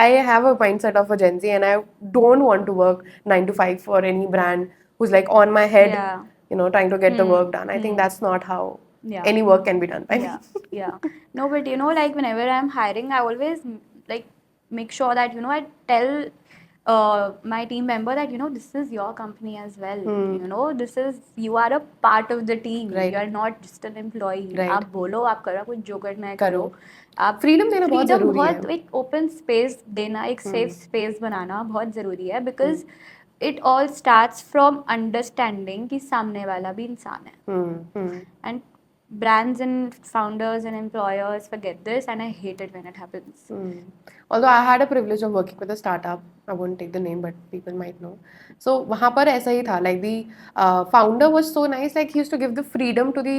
I have a mindset of a Gen Z, and I don't want to work 9 to 5 for any brand who's like on my head, Yeah. you know, trying to get the work done. I think that's not how Yeah. any work can be done. Yeah. No, but you know, like whenever I'm hiring, I always like make sure that, you know, I tell my team member that, you know, this is your company as well. You know, you are a part of the team. Right. You are not just an employee. Right. आप बोलो, आप करो, कुछ जो करना है करो. आप Freedom देना बहुत जरूरी है. एक ओपन स्पेस देना, एक सेफ स्पेस बनाना बहुत जरूरी है, because it all starts from understanding कि सामने वाला भी इंसान है. And brands and founders and employers forget this, and I hate it when it happens. Although I had a privilege of working with a startup, I won't take the name, but people might know. So वहाँ पर ऐसा ही था, like the founder was so nice, like he used to give the freedom to the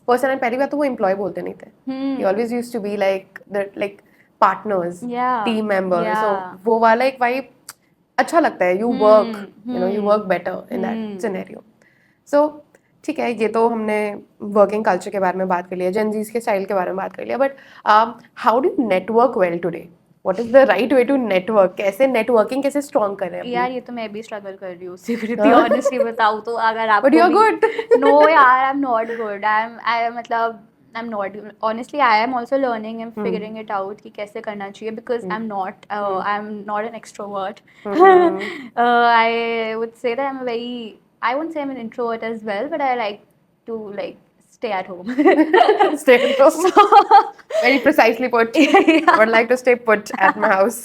person, and पहली बात तो वो employee बोलते नहीं थे. He always used to be like the like partners, Yeah. team members. So Yeah. वो वाला एक vibe अच्छा लगता है. You work, you work better in that scenario. So ठीक है, ये तो हमने वर्किंग कल्चर के बारे में बात कर लिया, जेनजीज के स्टाइल के बारे में बात कर लिया, but how do network well today? What is the right way to network? कैसे नेटवर्किंग कैसे स्ट्रॉन्ग करें? यार ये तो मैं भी स्ट्रगल कर रही हूँ सीक्रेटली, ऑनेस्टली बताऊँ तो. अगर आप but you are good. No यार, आई एम नॉट गुड. मतलब I am not, honestly I am also learning and figuring it out कि कैसे करना चाहिए, because I am not an extrovert. I would say that I am very, I won't say I'm an introvert as well, but I like to stay at home. Stay at home. Very precisely put. Yeah. I would like to stay put at my house.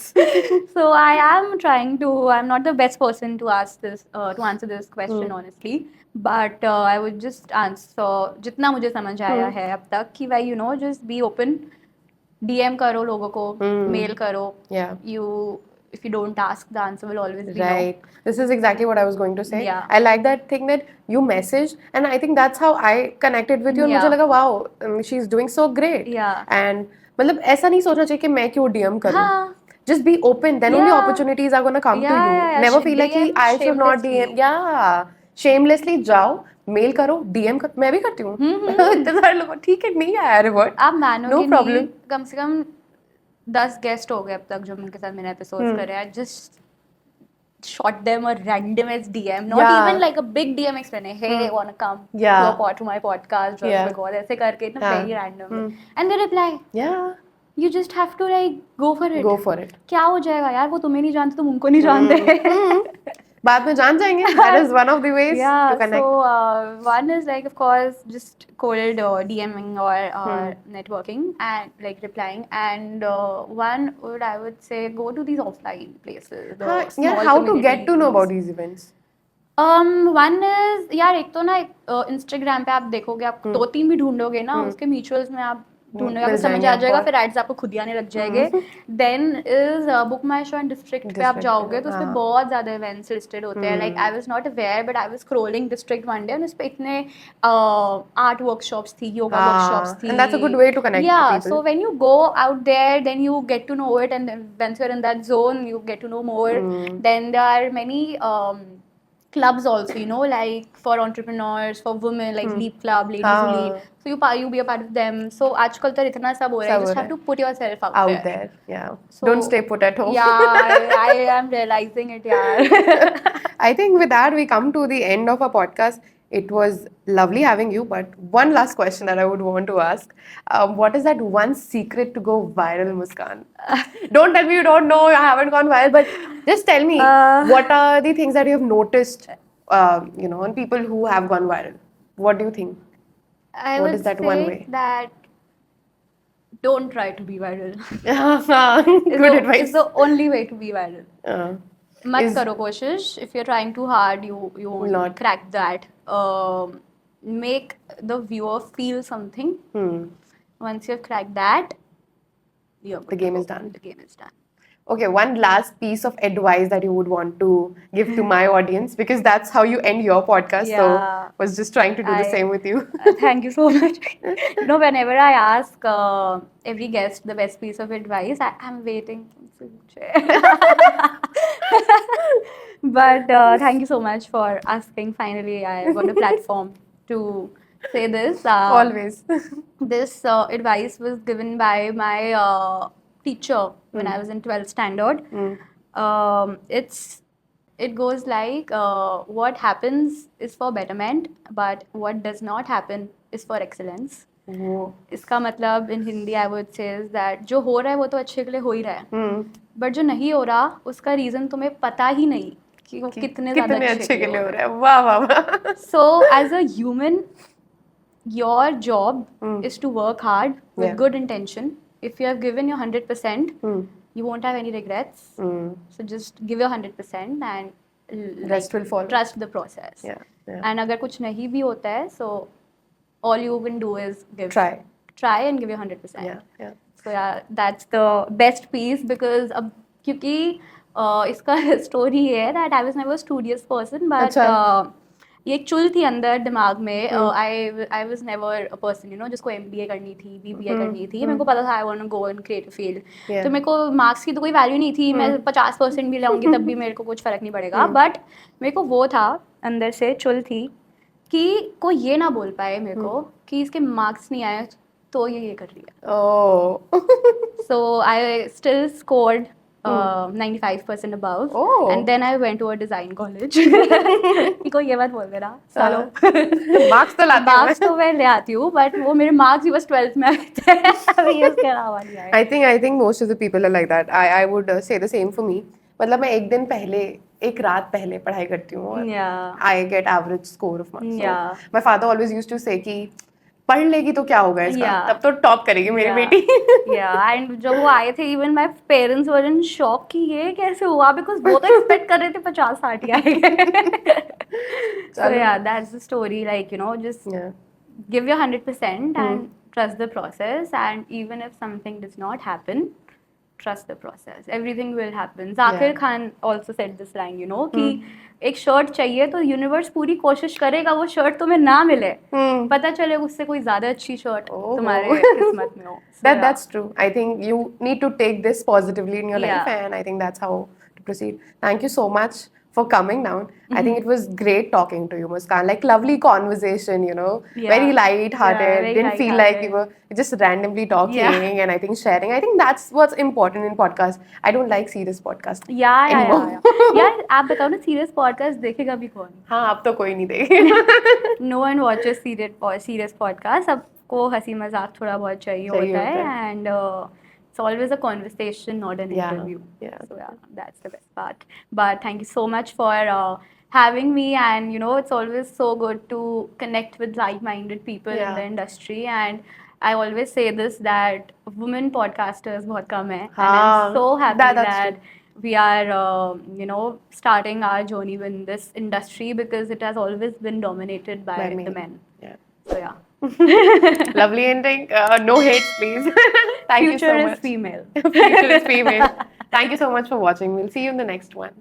So I am trying to. I'm not the best person to ask this, to answer this question honestly, but I would just answer जितना मुझे समझ आया है अब तक कि भाई just be open, DM करो लोगों को, mail करो. Yeah. If you don't ask, the answer will always be right. No. This is exactly what I was going to say. Yeah. I like that thing that you messaged, and I think that's how I connected with you. And मुझे लगा wow, she's doing so great. Yeah. And मतलब ऐसा नहीं सोचना चाहिए कि मैं क्यों DM करूँ. हाँ. Just be open. Then only opportunities are gonna come to you. Never feel like कि I should not DM. Yeah. Shamelessly जाओ, मेल करो, DM कर. मैं भी करती हूँ. इतने सारे लोग ठीक है नहीं आया रिवर्ट. आप मानोगे no problem. नहीं, कम से कम 10 गेस्ट हो गए अब तक जो उनके साथ मैंने एपिसोड्स करे हैं. Just shot them a random as DM, not even like a big DM explaining, hey, wanna come to my podcast, just because ऐसे करके इतना very random, and they reply. Yeah. You just have to like go for it. Go for it. क्या हो जाएगा यार, वो तुम्हें नहीं जानते, तुम उनको नहीं जानते. बाद में जान जाएंगे. That is one of the ways to connect. So one is like of course just cold DMing or networking and like replying, and one would, I would say, go to these offline places. How to get to know about these events? One is यार, एक तो ना Instagram पे आप देखोगे, आप 2-3 भी ढूंढोगे ना, उसके म्यूचुअल्स में आप ढूंढने का समझ आ जाएगा, फिर एड्स आपको खुद ही आने लग जाएंगे. Then is book my show and district पे आप जाओगे तो उसपे बहुत ज्यादा इवेंट्स लिस्टेड होते हैं. Like I was not aware, but I was scrolling district one day और उस पे इतने आर्ट वर्कशॉप्स थी, योगा वर्कशॉप्स थी. And that's a good way to connect yeah, people. So when you go out there, then you get to know it, and then once you're in that zone, you get to know more. Then there are many clubs also, like for entrepreneurs, for women, like Leap Club, Ladies Who Lead. So you be a part of them. So आजकल तो इतना सब हो रहा है. You just have to put yourself out there. Yeah. So, don't stay put at home. Yeah, I am realizing it. Yeah. I think with that we come to the end of our podcast. It was lovely having you, but one last question that I would want to ask. What is that one secret to go viral, Muskan? Don't tell me you don't know, I haven't gone viral, but just tell me, what are the things that you have noticed, on people who have gone viral? What do you think? I would say one way? That don't try to be viral. Good advice. It's the only way to be viral. मत करो कोशिश. If you're trying too hard, you won't not crack that. Make the viewer feel something. Once you've cracked that, the game is done. The game is done. Okay, one last piece of advice that you would want to give to my audience, because that's how you end your podcast. Yeah. So I was just trying to do the same with you. Thank you so much. Whenever I ask every guest the best piece of advice, I'm waiting. But thank you so much for asking. Finally, I got a platform to say this. Always. This advice was given by my teacher when I was in 12th standard. It goes like, what happens is for betterment, but what does not happen is for excellence. इसका मतलब in Hindi I would say is that जो हो रहा है वो तो अच्छे के लिए हो ही रहा है, but जो नहीं हो रहा उसका रीजन तुम्हें पता ही नहीं कि वो कितने ज़्यादा अच्छे के लिए हो रहा है. वाह वाह वाह. So as a human, your job is to work hard with good intention. If you have given your 100%, you won't have any regrets. So just give your 100% and rest will follow. Trust the process. Yeah. And अगर कुछ नहीं भी होता है, so all you can do is try and give your 100%. Yeah. So yeah, that's the best piece because अब क्योंकि इसका story ये है that I was never a studious person but अच्छा। ये एक चुल थी अंदर दिमाग में I was never a person you know जिसको MBA करनी थी BBA करनी थी मेरे को पता था I want to go in creative field तो मेरे को मार्क्स की तो कोई वैल्यू नहीं थी मैं 50% भी लाऊंगी तब भी मेरे को कुछ फर्क नहीं पड़ेगा बट मेरे को वो था अंदर से चुल थी कि कोई ये ना बोल पाए मेरे को कि इसके मार्क्स नहीं आए तो ये कर रही है Oh. so I still scored 95% above and then I went to a design college इनको ये बात बोल देना सालो मार्क्स तो लाती हूँ मार्क्स तो मैं ले आती हूँ बट वो मेरे मार्क्स ही बस 12th में आए थे अभी ये उसके अलावा नहीं आए I think most of the people are like that. I would say the same for me. मतलब मैं एक दिन पहले एक रात पहले पढ़ाई करती हूँ और yeah I get average score of marks. Yeah. So my father always used to say कि पढ़ लेगी तो क्या होगा इसका Yeah. तब तो टॉप करेगी मेरी Yeah. बेटी yeah and जब वो आए थे even my parents were in shock कि ये कैसे हुआ because वो तो expect कर रहे थे 50-60 आएंगे so yeah that's the story like you know just Yeah. give your 100% and trust the process and even if something does not happen trust the process everything will happen Zakir Yeah. Khan also said this line you know कि एक shirt चाहिए तो universe पूरी कोशिश करेगा वो shirt तुम्हें ना मिले पता चले उससे कोई ज्यादा अच्छी शर्ट तुम्हारे किस्मत में हो That's true. I think you need to take this positively in your life, Yeah. and I think that's how to proceed. Thank you so much for coming down. I think it was great talking to you, Muskan. Like lovely conversation, you know, Yeah. very light-hearted. Yeah, very Didn't feel like you were just randomly talking Yeah. and I think sharing. I think that's what's important in podcast. I don't like serious podcast. yeah anymore. यार आप बताओ ना serious podcast देखेगा भी कौन हाँ अब तो कोई नहीं देखेगा no one watches serious podcast सबको हंसी मजाक थोड़ा बहुत चाहिए होता है and it's always a conversation not an interview so yeah that's the best part but thank you so much for having me and you know it's always so good to connect with like-minded people in the industry and I always say this that women podcasters bahut kam hai and I'm so happy that we are you know starting our journey in this industry because it has always been dominated by the men so yeah lovely ending no hate please thank Future you so is much female Future is female thank you so much for watching we'll see you in the next one